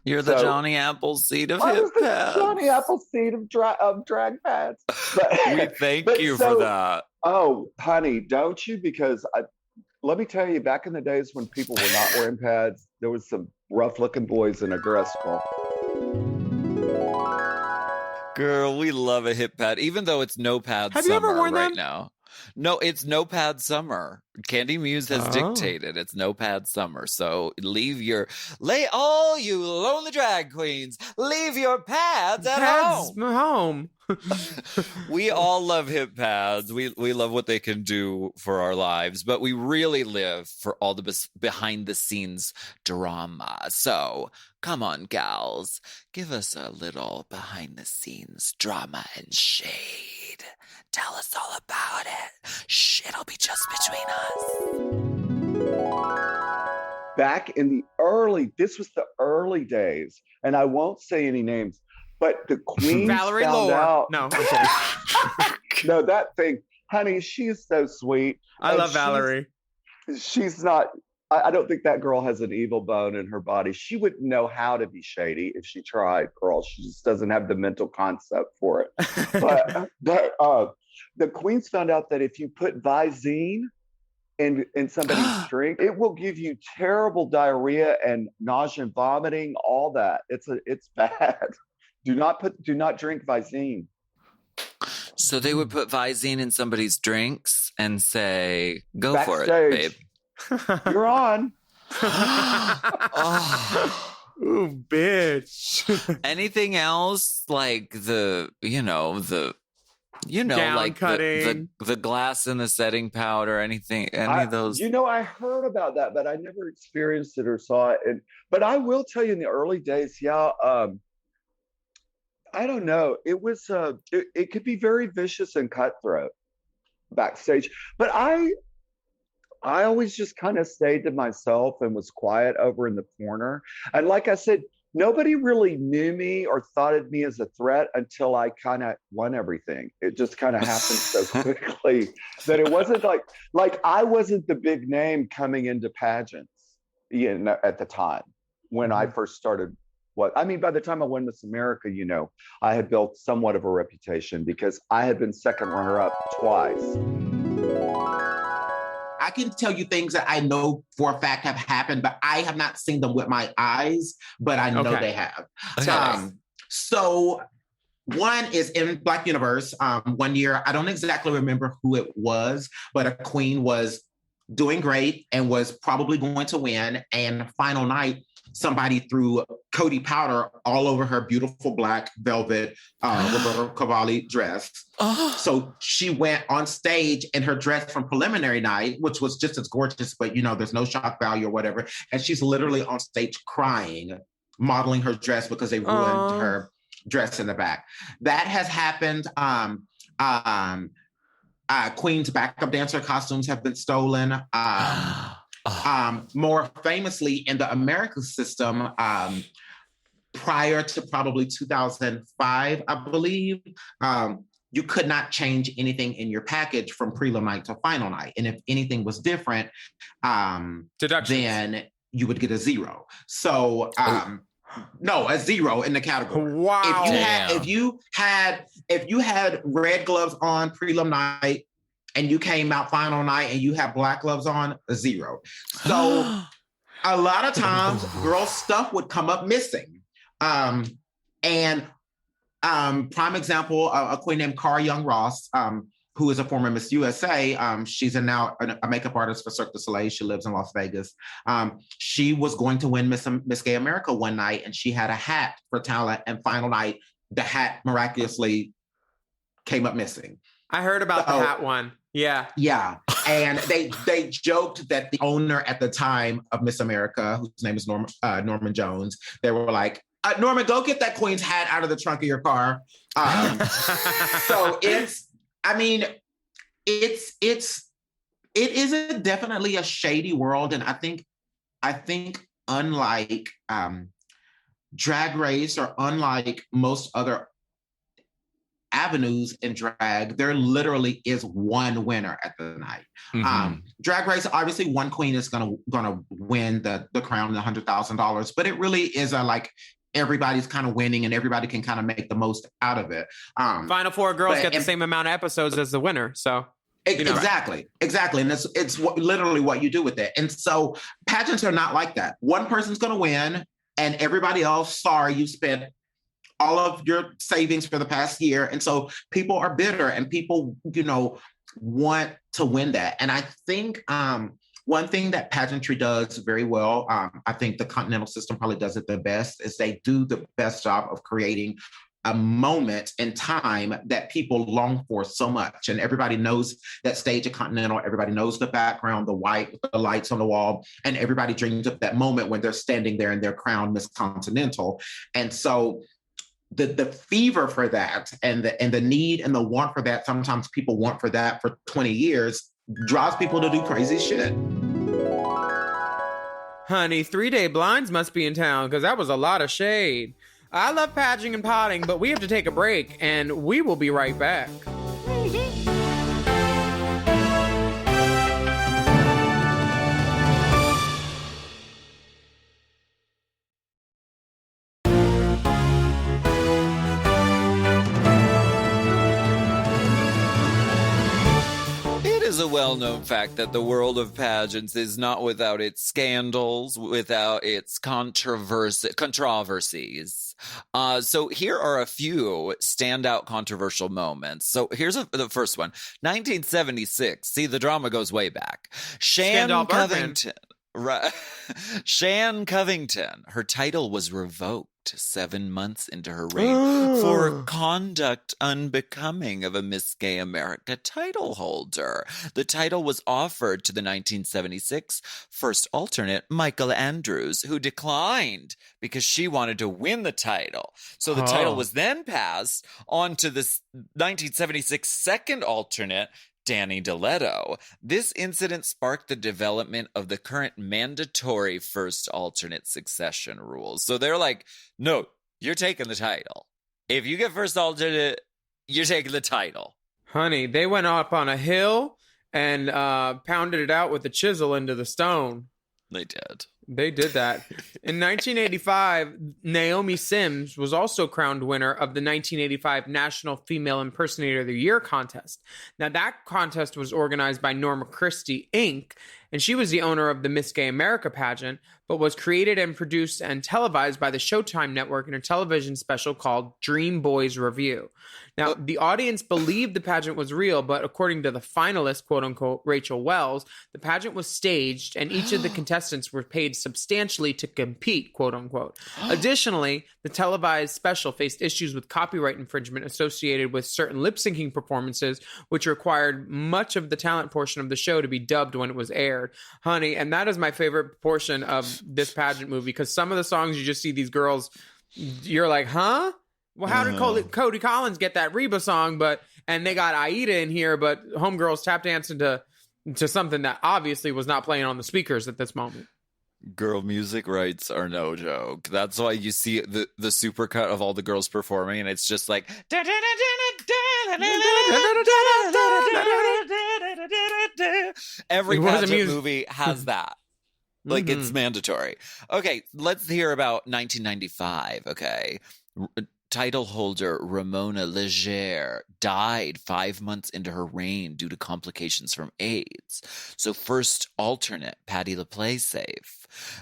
You're the Johnny Appleseed of hip pads. Johnny Appleseed of drag pads. We thank you for that. Oh, honey, don't you? Because let me tell you, back in the days when people were not wearing pads, there was some rough-looking boys in a dress ball. Girl, we love a hip pad, even though it's no pad. Have you ever worn right them? Now. No, it's no pad summer. Candy Muse has Oh. dictated it's no pad summer. So lay all you lonely drag queens, leave your pads at Pads home. home. We all love hip pads. We love what they can do for our lives, but we really live for all the behind the scenes drama. So come on, gals, give us a little behind the scenes drama and shade. Tell us all about it. Shh, it'll be just between us. Back in this was the early days, and I won't say any names, but the queen Valerie found Lore. out. No, I'm kidding. No, that thing, honey, she's so sweet. I And love Valerie. She's not. I don't think that girl has an evil bone in her body. She wouldn't know how to be shady if she tried, girl. She just doesn't have the mental concept for it. But the queens found out that if you put Visine in somebody's drink, it will give you terrible diarrhea and nausea and vomiting, all that. It's bad. Do not drink Visine. So they would put Visine in somebody's drinks and say, go for it, Backstage. babe. You're on. Oh. Ooh, bitch. Anything else like Gown like cutting. the glass in the setting powder, any of those? I heard about that, but I never experienced it or saw it. But I will tell you, in the early days, I don't know. It was it could be very vicious and cutthroat backstage. But I always just kind of stayed to myself and was quiet over in the corner. And like I said, nobody really knew me or thought of me as a threat until I kind of won everything. It just kind of happened so quickly that it wasn't like I wasn't the big name coming into pageants, at the time when I first started. By the time I won Miss America, I had built somewhat of a reputation because I had been second runner-up twice. I can tell you things that I know for a fact have happened, but I have not seen them with my eyes, but I know they have. Okay. So one is in Black Universe. One year, I don't exactly remember who it was, but a queen was doing great and was probably going to win. And final night, somebody threw Cody powder all over her beautiful black velvet Roberto Cavalli dress. Oh. So she went on stage in her dress from preliminary night, which was just as gorgeous, but there's no shock value or whatever. And she's literally on stage crying, modeling her dress because they ruined her dress in the back. That has happened. Queen's backup dancer costumes have been stolen. More famously in the American system, prior to probably 2005, I believe, you could not change anything in your package from prelim night to final night. And if anything was different, then you would get a zero. So, no, a zero in the category. Wow. If you had red gloves on prelim night, and you came out final night and you have black gloves on, a zero. So a lot of times girl stuff would come up missing. Prime example, a queen named Cara Young Ross, who is a former Miss USA. She's now a makeup artist for Cirque du Soleil. She lives in Las Vegas. She was going to win Miss Gay America one night, and she had a hat for talent, and final night, the hat miraculously came up missing. I heard about the hat one. Yeah. Yeah. And they joked that the owner at the time of Miss America, whose name is Norman Jones, they were like, Norman, go get that queen's hat out of the trunk of your car. So it is definitely a shady world. And I think unlike Drag Race or unlike most other avenues in drag, there literally is one winner at the night. Mm-hmm. Drag Race, obviously one queen is gonna win the crown and $100,000, but it really is everybody's kind of winning and everybody can kind of make the most out of it. Final Four girls get the same amount of episodes as the winner, so exactly, and it's literally what you do with it. And so pageants are not like that. One person's gonna win, and everybody else, sorry, you spent all of your savings for the past year. And so people are bitter and people, want to win that. And I think one thing that pageantry does very well, I think the continental system probably does it the best, is they do the best job of creating a moment in time that people long for so much. And everybody knows that stage at Continental, everybody knows the background, the white, the lights on the wall, and everybody dreams of that moment when they're standing there in their crown Miss Continental. And so the fever for that and the need and the want for that, sometimes people want for that for 20 years, draws people to do crazy shit. Honey, 3-day blinds must be in town because that was a lot of shade. I love pageing and potting, but we have to take a break, and we will be right back. It is a well-known fact that the world of pageants is not without its scandals, without its controversies. So here are a few standout controversial moments. So here's the first one. 1976. See, the drama goes way back. Shan Covington. Shan Covington. Her title was revoked 7 months into her reign for conduct unbecoming of a Miss Gay America title holder. The title was offered to the 1976 first alternate, Michael Andrews, who declined because she wanted to win the title. So the title was then passed on to the 1976 second alternate, Danny DeLetto. This incident sparked the development of the current mandatory first alternate succession rules. So they're like, no, you're taking the title. If you get first alternate, you're taking the title. Honey, they went up on a hill and pounded it out with a chisel into the stone. They did. They did that. In 1985, Naomi Sims was also crowned winner of the 1985 National Female Impersonator of the Year contest. Now, that contest was organized by Norma Christie, Inc., and she was the owner of the Miss Gay America pageant, but was created and produced and televised by the Showtime Network in a television special called Dream Boys Review. Now, the audience believed the pageant was real, but according to the finalist, quote-unquote, Rachel Wells, the pageant was staged, and each of the contestants were paid substantially to compete, quote-unquote. Additionally, the televised special faced issues with copyright infringement associated with certain lip-syncing performances, which required much of the talent portion of the show to be dubbed when it was aired. Honey, and that is my favorite portion of this pageant movie, because some of the songs you just see these girls, you're like, huh? Well, how did Cody Collins get that Reba song? And they got Aida in here, but homegirls tap dancing to something that obviously was not playing on the speakers at this moment. Girl, music rights are no joke. That's why you see the supercut of all the girls performing, and it's just like every pageant movie has that. Like, it's mandatory. Okay, let's hear about 1995. Okay. Title holder Ramona Legere died 5 months into her reign due to complications from AIDS. So first alternate, Patti LaPlace,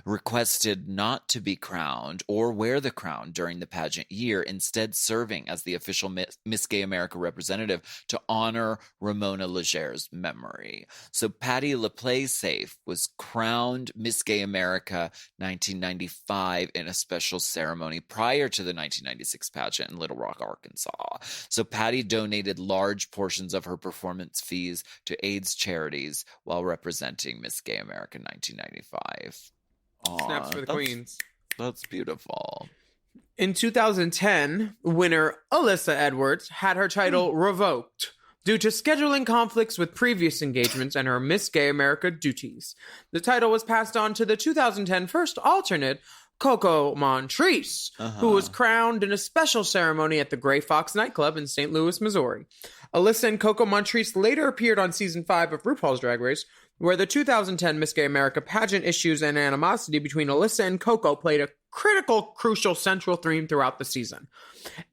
requested not to be crowned or wear the crown during the pageant year, instead serving as the official Miss Gay America representative to honor Ramona Legere's memory. So Patti LaPlace was crowned Miss Gay America 1995 in a special ceremony prior to the 1996 pageant in Little Rock, Arkansas. So Patti donated large portions of her performance fees to AIDS charities while representing Miss Gay America 1995. Snaps for the queens. That's beautiful. In 2010, winner Alyssa Edwards had her title revoked due to scheduling conflicts with previous engagements and her Miss Gay America duties. The title was passed on to the 2010 first alternate, Coco Montrese, who was crowned in a special ceremony at the Gray Fox nightclub in St. Louis, Missouri. Alyssa and Coco Montrese later appeared on season 5 of RuPaul's Drag Race, where the 2010 Miss Gay America pageant issues and animosity between Alyssa and Coco played a crucial central theme throughout the season.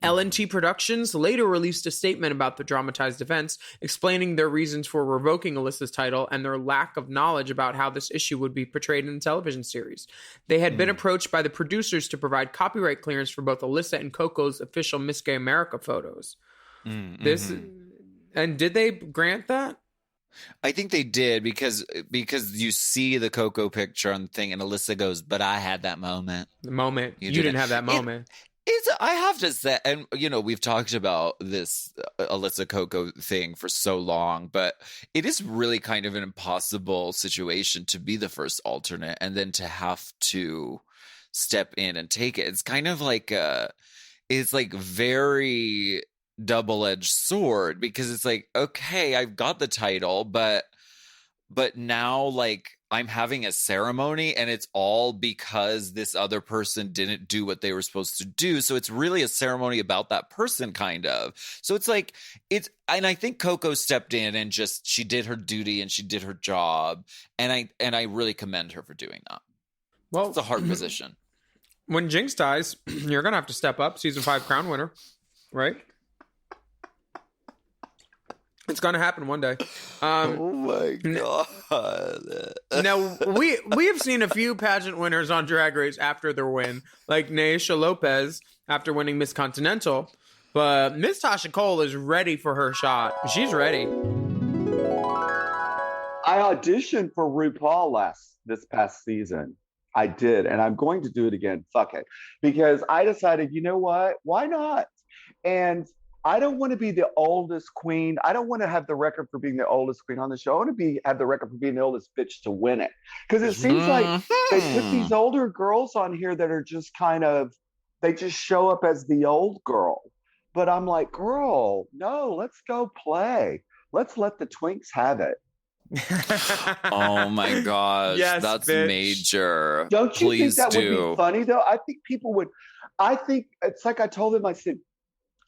L&T Productions later released a statement about the dramatized events, explaining their reasons for revoking Alyssa's title and their lack of knowledge about how this issue would be portrayed in the television series. They had been approached by the producers to provide copyright clearance for both Alyssa and Coco's official Miss Gay America photos. And did they grant that? I think they did because you see the Coco picture on the thing, and Alyssa goes, "But I had that moment." The moment you didn't have that moment. It's, I have to say, and we've talked about this Alyssa Coco thing for so long, but it is really kind of an impossible situation to be the first alternate and then to have to step in and take it. It's kind of like it's like very double-edged sword, because it's like, okay, I've got the title, but now, like, I'm having a ceremony and it's all because this other person didn't do what they were supposed to do. So it's really a ceremony about that person, kind of. So it's like, and I think Coco stepped in and she did her duty and she did her job. And I really commend her for doing that. Well, it's a hard position. When Jinx dies, you're going to have to step up. Season 5 crown winner, right? It's going to happen one day. Oh my God. Now, we have seen a few pageant winners on Drag Race after their win, like Naisha Lopez after winning Miss Continental. But Miss Tasha Kohl is ready for her shot. She's ready. I auditioned for RuPaul this past season. I did, and I'm going to do it again. Fuck it. Because I decided, you know what? Why not? And I don't want to be the oldest queen. I don't want to have the record for being the oldest queen on the show. I want to have the record for being the oldest bitch to win it. Because it seems like they put these older girls on here that are just kind of, they just show up as the old girl. But I'm like, girl, no, let's go play. Let's let the twinks have it. Oh my gosh, yes, that's bitch. Major. Don't you Please think that do. would be funny though? I think people would. I think it's like I told them. I said,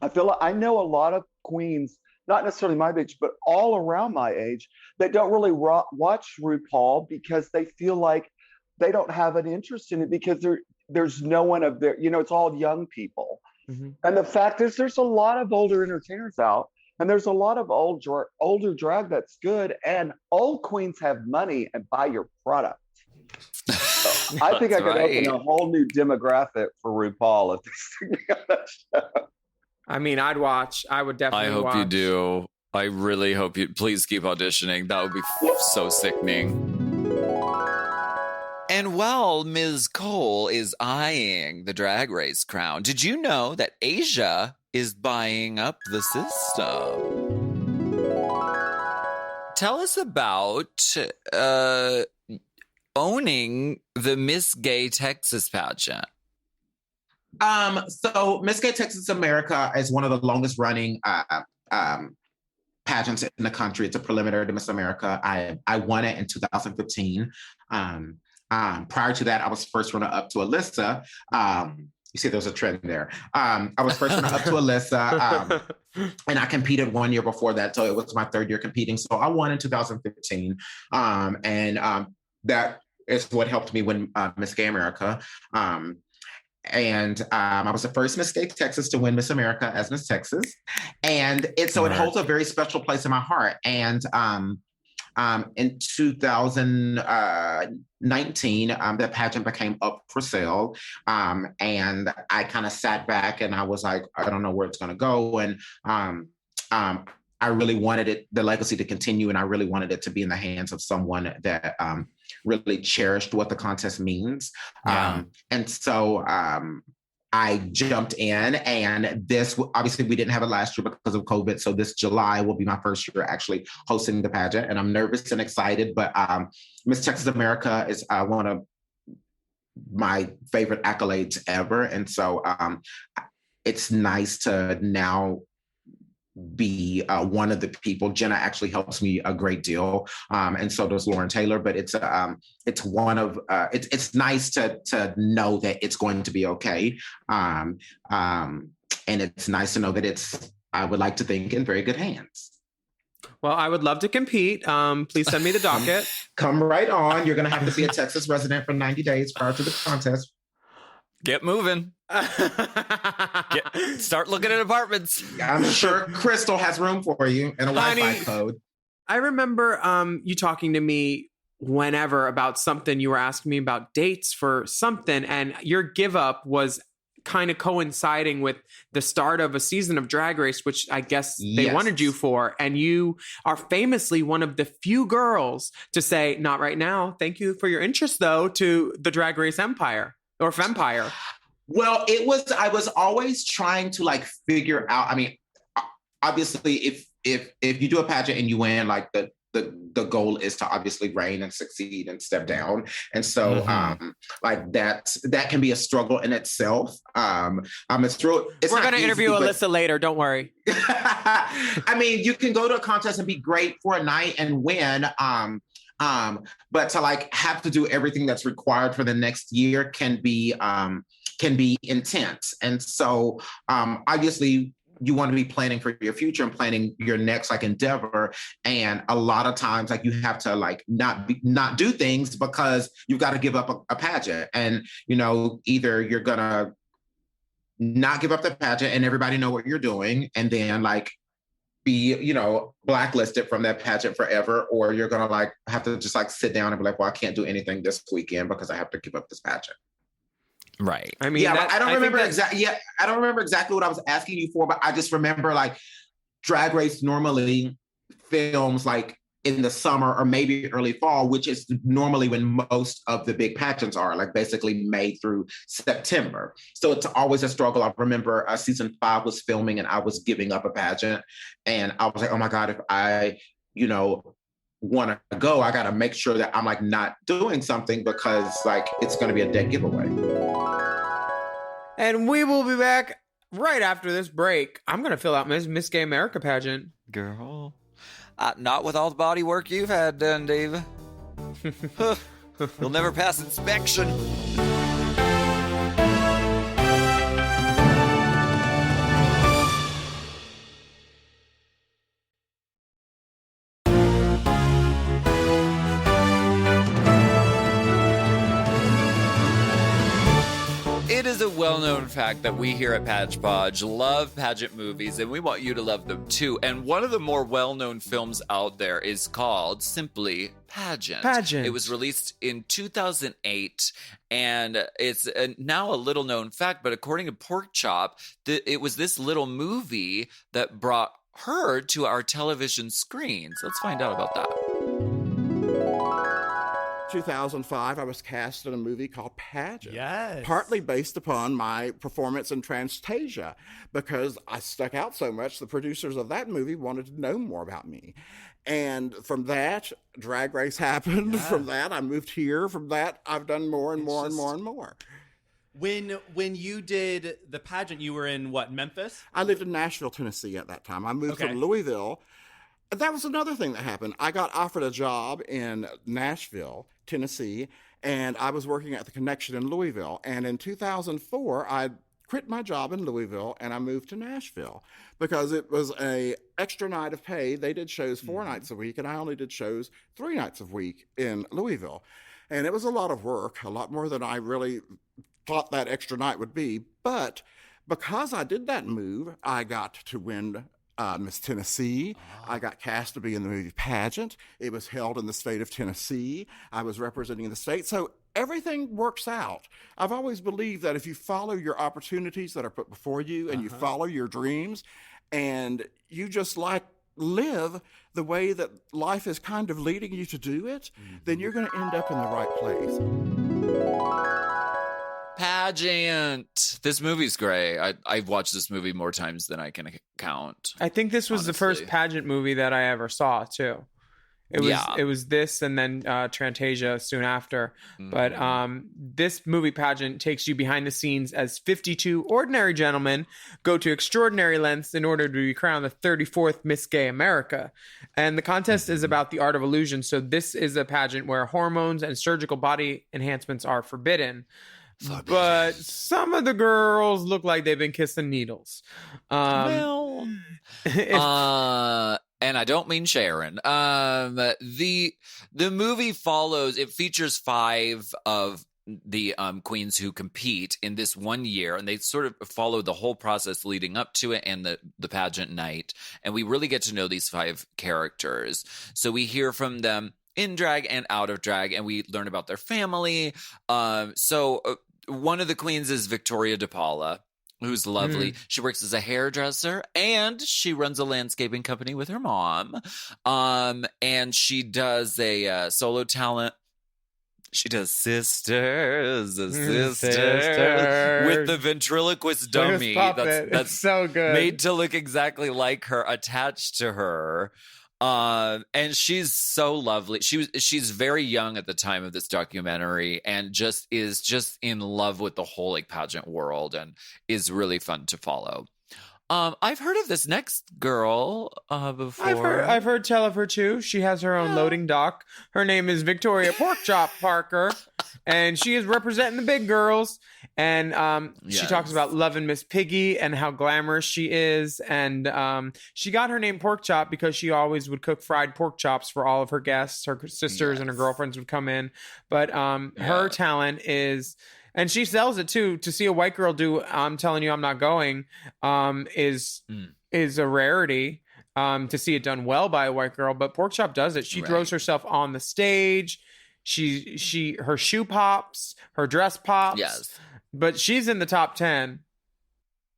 I feel like I know a lot of queens, not necessarily my age, but all around my age, that don't really watch RuPaul because they feel like they don't have an interest in it because there's no one of their, it's all young people. Mm-hmm. And the fact is, there's a lot of older entertainers out. And there's a lot of older drag that's good, and old queens have money and buy your product. So I think I could open a whole new demographic for RuPaul if they stick me on that show. I mean, I'd watch. I would definitely watch. I hope you do. I really hope you. Please keep auditioning. That would be so sickening. And while Ms. Kohl is eyeing the Drag Race crown, did you know that Asia is buying up the system? Tell us about owning the Miss Gay Texas pageant. So Miss Gay Texas America is one of the longest running pageants in the country. It's a preliminary to Miss America. I won it in 2015. Prior to that, I was first runner up to Alyssa. You see, there's a trend there. I was first runner up to Alyssa, and I competed 1 year before that, so it was my third year competing. So I won in 2015, and that is what helped me win Miss Gay America. And I was the first Miss Gay Texas to win Miss America as Miss Texas, and it holds a very special place in my heart. And in 2019, the pageant became up for sale. And I kind of sat back and I was like, I don't know where it's going to go. And I really wanted the legacy to continue. And I really wanted it to be in the hands of someone that really cherished what the contest means. Yeah. And so I jumped in, and this, obviously we didn't have it last year because of COVID. So this July will be my first year actually hosting the pageant, and I'm nervous and excited, but Miss Texas America is one of my favorite accolades ever. And so it's nice to now be one of the people. Jenna actually helps me a great deal, and so does Lauren Taylor. But it's one of it's nice to know that it's going to be okay, and it's nice to know that it's, I would like to think, in very good hands. Well, I would love to compete. Please send me the docket. Come right on. You're going to have to be a Texas resident for 90 days prior to the contest. Get moving. Start looking at apartments. I'm sure Crystal has room for you and a Wi-Fi code. I remember you talking to me whenever about something. You were asking me about dates for something, and your give up was kind of coinciding with the start of a season of Drag Race, which I guess they Yes. wanted you for. And you are famously one of the few girls to say, not right now. Thank you for your interest, though, to the Drag Race empire or Fempire. Well, I was always trying to like figure out, I mean, obviously if you do a pageant and you win, like the goal is to obviously reign and succeed and step down. And so like that can be a struggle in itself. It's We're going to interview but, Alyssa later. Don't worry. I mean, you can go to a contest and be great for a night and win. But to like have to do everything that's required for the next year can be intense. And so obviously you want to be planning for your future and planning your next like endeavor. And a lot of times like you have to like not do things because you've got to give up a pageant. And, you know, either you're going to not give up the pageant and everybody know what you're doing and then like be, you know, blacklisted from that pageant forever, or you're going to like have to just like sit down and be like, well, I can't do anything this weekend because I have to give up this pageant. Right. I mean, I don't remember exactly. Yeah, I don't remember exactly what I was asking you for, but I just remember like Drag Race normally films like in the summer or maybe early fall, which is normally when most of the big pageants are, like basically May through September. So it's always a struggle. I remember season 5 was filming and I was giving up a pageant, and I was like, oh my God, if I, you know, want to go, I got to make sure that I'm like not doing something because like it's going to be a dead giveaway. And we will be back right after this break. I'm going to fill out Miss Gay America pageant. Girl. Not with all the body work you've had done, Dave. You'll never pass inspection. It is a well-known fact that we here at Page Podge love pageant movies, and we want you to love them too. And one of the more well-known films out there is called simply Pageant. Pageant. It was released in 2008, and it's now a little-known fact, but according to Porkchop, it was this little movie that brought her to our television screens. Let's find out about that. 2005, I was cast in a movie called Pageant. Yes. Partly based upon my performance in Transtasia, because I stuck out so much, the producers of that movie wanted to know more about me. And from that, Drag Race happened. Yeah. From that, I moved here. From that, I've done more and more and more and more. When you did the pageant, you were in what, Memphis? I lived in Nashville, Tennessee at that time. I moved Okay. from Louisville. That was another thing that happened. I got offered a job in Nashville, Tennessee, and I was working at the Connection in Louisville. And in 2004, I quit my job in Louisville and I moved to Nashville because it was an extra night of pay. They did shows 4 nights a week, and I only did shows 3 nights a week in Louisville. And it was a lot of work, a lot more than I really thought that extra night would be. But because I did that move, I got to win Miss Tennessee. I got cast to be in the movie Pageant. It was held in the state of Tennessee. I was representing the state. So everything works out. I've always believed that if you follow your opportunities that are put before you and you follow your dreams and you just like live the way that life is kind of leading you to do it, then you're going to end up in the right place. Pageant. This movie's great. I've watched this movie more times than I can count. I think this was the first Honestly. pageant movie that I ever saw too. It was Yeah. it was this and then Trantasia soon after. But this movie Pageant takes you behind the scenes as 52 ordinary gentlemen go to extraordinary lengths in order to be crowned the 34th Miss Gay America. And the contest is about the art of illusion. So this is a pageant where hormones and surgical body enhancements are forbidden. But some of the girls look like they've been kissing needles. And I don't mean Sharon. The movie follows. It features 5 of the queens who compete in this one year, and they sort of follow the whole process leading up to it and the pageant night. And we really get to know these 5 characters. So we hear from them in drag and out of drag, and we learn about their family. So one of the queens is Victoria Paula, who's lovely. She works as a hairdresser and she runs a landscaping company with her mom. And she does a solo talent. She does Sisters, with the ventriloquist dummy that's so good, made to look exactly like her, attached to her. And she's so lovely. She's very young at the time of this documentary and is in love with the whole like pageant world and is really fun to follow. I've heard of this next girl before. I've heard tell of her too. She has her own loading dock. Her name is Victoria Porkchop Parker, and she is representing the big girls. And she talks about loving Miss Piggy and how glamorous she is. And she got her name Porkchop because she always would cook fried pork chops for all of her guests. Her sisters and her girlfriends would come in. But her talent is... And she sells it too. To see a white girl do "I'm telling you I'm not going" is a rarity. To see it done well by a white girl, but Porkchop does it. She throws herself on the stage. Her shoe pops, her dress pops. Yes, but she's in the top 10.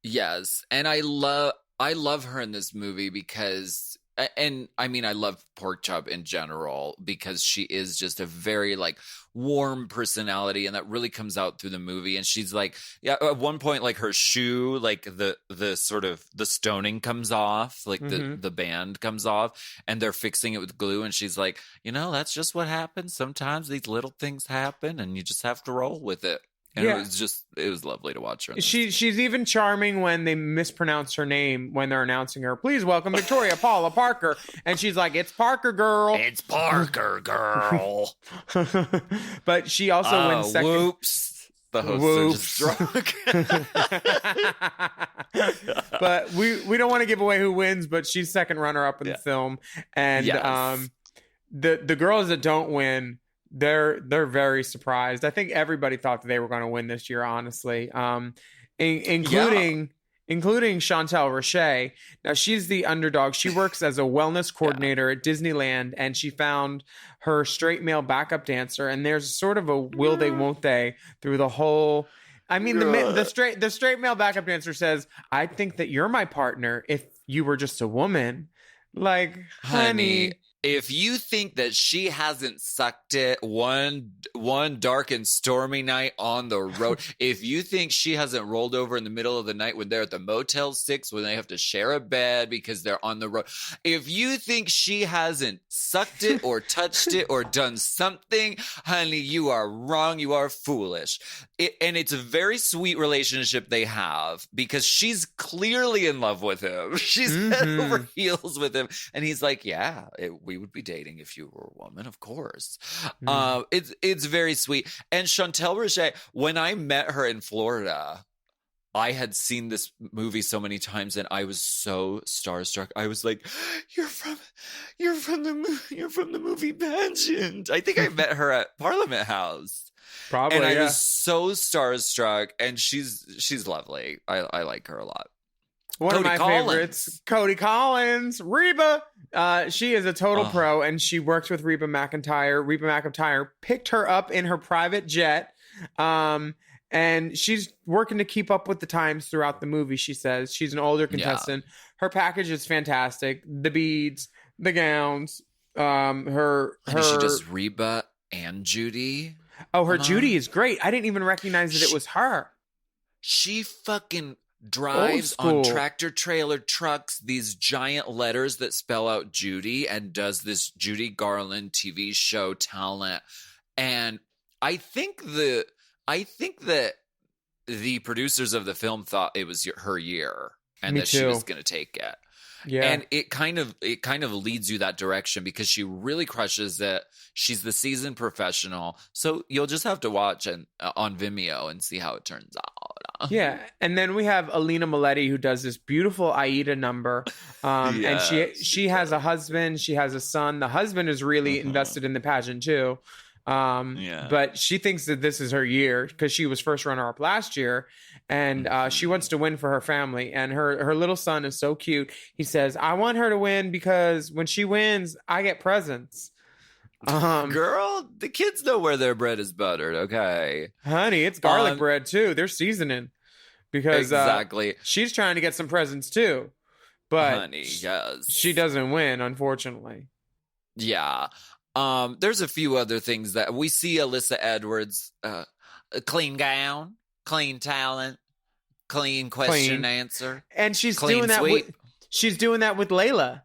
Yes, and I love her in this movie because. And I mean, I love Porkchop in general because she is just a very like warm personality, and that really comes out through the movie. And she's like, at one point, like her shoe, like the sort of the stoning comes off, like the band comes off, and they're fixing it with glue. And she's like, that's just what happens. Sometimes these little things happen, and you just have to roll with it. And it was lovely to watch her. She's even charming when they mispronounce her name when they're announcing her. Please welcome Victoria Paula Parker. And she's like, it's Parker girl. It's Parker girl. But she also wins second. Whoops. The hosts are just drunk. But we don't want to give away who wins, but she's second runner up in the film. And the girls that don't win, they're very surprised. I think everybody thought that they were going to win this year, honestly, including Chantel Roche. Now, she's the underdog. She works as a wellness coordinator at Disneyland, and she found her straight male backup dancer. And there's sort of a will they, won't they through the whole. I mean, the straight male backup dancer says, "I think that you're my partner if you were just a woman." Like, honey. If you think that she hasn't sucked it one dark and stormy night on the road, if you think she hasn't rolled over in the middle of the night when they're at the Motel 6 when they have to share a bed because they're on the road, if you think she hasn't sucked it or touched it or done something, honey, you are wrong. You are foolish. And it's a very sweet relationship they have because she's clearly in love with him. She's head over heels with him. And he's like, we would be dating if you were a woman, of course. It's very sweet. And Chantel Roche, when I met her in Florida, I had seen this movie so many times and I was so starstruck. I was like, you're from the movie Pageant. I think I met her at Parliament House. Probably. And I was so starstruck, and she's lovely. I like her a lot. One of my favorites, Cody Collins, Reba. She is a total pro, and she works with Reba McEntire. Reba McEntire picked her up in her private jet, and she's working to keep up with the times throughout the movie, she says. She's an older contestant. Yeah. Her package is fantastic. The beads, the gowns, she does Reba and Judy. Oh, her Judy is great. I didn't even recognize that it was her. She fucking drives on tractor trailer trucks these giant letters that spell out Judy and does this Judy Garland TV show talent. And I think that the producers of the film thought it was her year and that she was going to take it. Yeah. And it kind of leads you that direction because she really crushes it. She's the seasoned professional. So you'll just have to watch on Vimeo and see how it turns out. Yeah. And then we have Alina Moletti, who does this beautiful Aida number. And she has a husband. She has a son. The husband is really invested in the pageant too. But she thinks that this is her year because she was first runner-up last year. And she wants to win for her family. And her little son is so cute. He says, I want her to win because when she wins, I get presents. Girl, the kids know where their bread is buttered, okay? Honey, it's garlic bread too. They're seasoning because exactly. She's trying to get some presents too, but honey, yes, she doesn't win, unfortunately. Yeah. There's a few other things that we see. Alyssa Edwards, a clean gown, clean talent, clean question and answer, and she's clean doing that. She's doing that with Layla.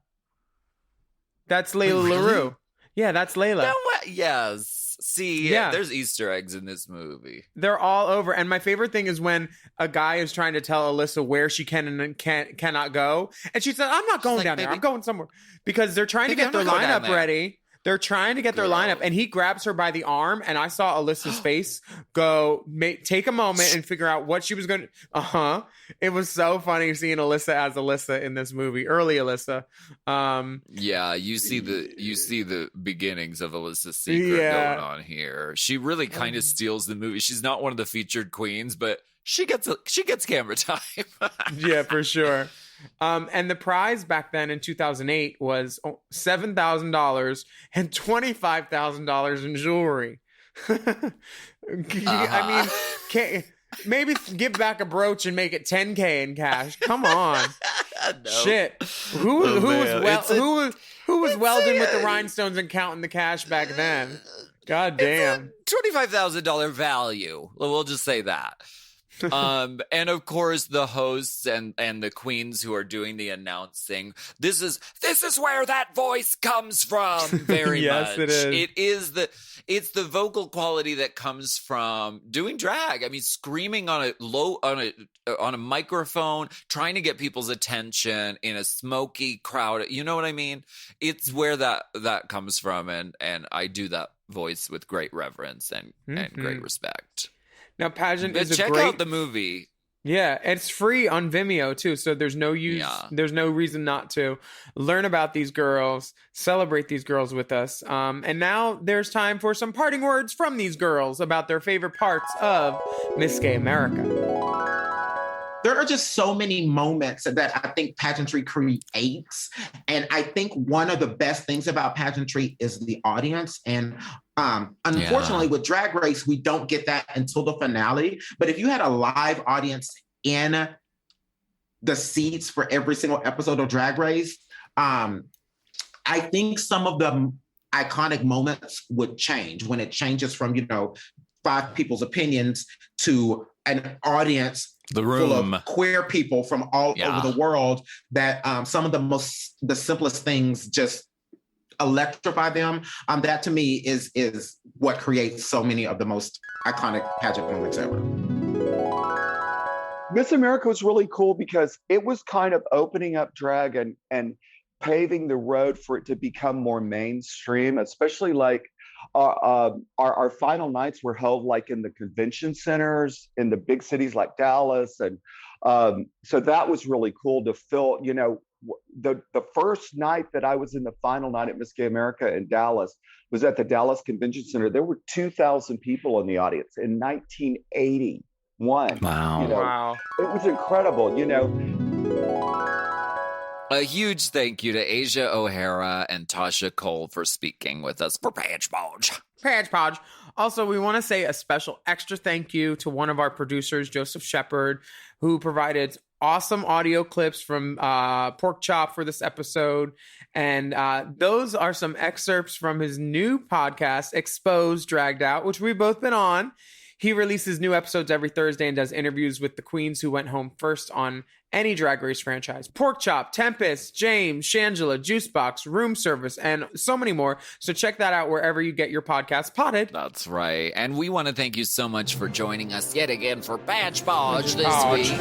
That's Layla really? LaRue. Yeah, that's Layla. No, yes. See, there's Easter eggs in this movie. They're all over. And my favorite thing is when a guy is trying to tell Alyssa where she can and cannot go. And she said, I'm not going down there. I'm going somewhere. Because they're trying to get their lineup ready. They're trying to get their lineup. And he grabs her by the arm. And I saw Alyssa's face go, take a moment and figure out what she was going to. It was so funny seeing Alyssa as Alyssa in this movie. Early Alyssa. Yeah, you see the beginnings of Alyssa's secret going on here. She really kind of steals the movie. She's not one of the featured queens, but she gets camera time. Yeah, for sure. And the prize back then in 2008 was $7,000 and $25,000 in jewelry. I mean, maybe give back a brooch and make it $10K in cash. Come on. No. Shit. Who was welding with the rhinestones and counting the cash back then? God damn. $25,000 value. We'll just say that. And of course the hosts and the queens who are doing the announcing. This is where that voice comes from. Very yes, much. It is. It's the vocal quality that comes from doing drag. I mean, screaming on a microphone, trying to get people's attention in a smoky crowd. You know what I mean? It's where that comes from, and I do that voice with great reverence and great respect. Now, Pageant but is check out the movie. Yeah, it's free on Vimeo too, so there's no there's no reason not to learn about these girls, celebrate these girls with us. And now there's time for some parting words from these girls about their favorite parts of Miss Gay America. There are just so many moments that I think pageantry creates. And I think one of the best things about pageantry is the audience. And unfortunately, with Drag Race, we don't get that until the finale. But if you had a live audience in the seats for every single episode of Drag Race, I think some of the iconic moments would change when it changes from, 5 people's opinions to an audience full of queer people from all over the world that some of the simplest things just electrify them. That to me is what creates so many of the most iconic pageant moments ever. Miss America was really cool because it was kind of opening up drag and paving the road for it to become more mainstream, especially like our final nights were held like in the convention centers in the big cities like Dallas. And so that was really cool to fill, the first night that I was in the final night at Miss Gay America in Dallas was at the Dallas Convention Center. There were 2,000 people in the audience in 1981. Wow. Wow. It was incredible, A huge thank you to Asia O'Hara and Tasha Kohl for speaking with us for Page Podge. Page Podge. Also, we want to say a special extra thank you to one of our producers, Joseph Shepard, who provided awesome audio clips from Pork Chop for this episode. And those are some excerpts from his new podcast, Exposed, Dragged Out, which we've both been on. He releases new episodes every Thursday and does interviews with the queens who went home first on any Drag Race franchise. Pork Chop, Tempest, James, Shangela, Juicebox, Room Service, and so many more. So check that out wherever you get your podcast potted. That's right. And we want to thank you so much for joining us yet again for Badge Podge this week.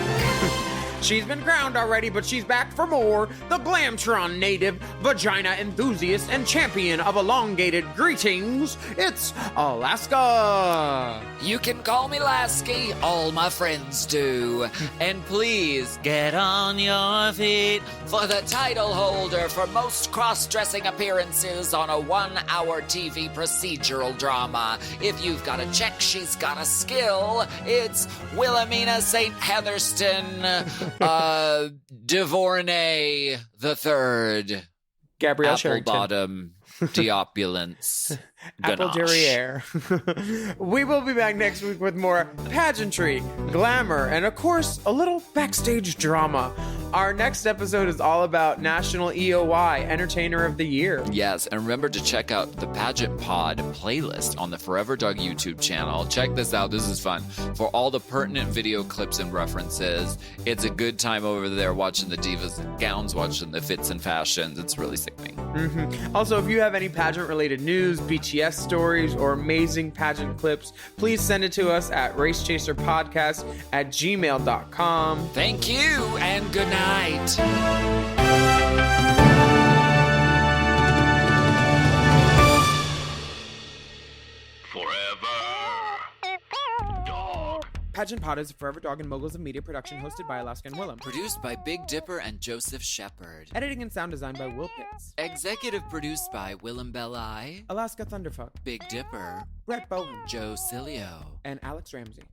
She's been crowned already, but she's back for more. The Glamtron native, vagina enthusiast, and champion of elongated greetings. It's Alaska. You can call me Lasky. All my friends do. And please get on your feet for the title holder for most cross-dressing appearances on a 1-hour TV procedural drama. If you've got a check, she's got a skill. It's Willamina St. Heatherston DeVornay the Third. Gabrielle Sherrington. Bottom. The opulence. Apple Ganache. derriere. We will be back next week with more pageantry, glamour, and of course, a little backstage drama. Our next episode is all about National EOY Entertainer of the Year. Yes, and remember to check out the Pageant Pod playlist on the Forever Dog YouTube channel. Check this out. This is fun. For all the pertinent video clips and references, it's a good time over there watching the divas gowns, watching the fits and fashions. It's really sickening. Also, if you have any pageant-related news, BTS stories, or amazing pageant clips, please send it to us at racechaserpodcast@gmail.com. Thank you, and good night. Forever Dog. Pageant Pod is a Forever Dog and Moguls of Media production hosted by Alaska and Willam. Produced by Big Dipper and Joseph Shepard. Editing and sound design by Will Pitts. Executive produced by Willam Belli, Alaska Thunderfuck. Big Dipper, Brett Bowen. Joe Cilio. And Alex Ramsey.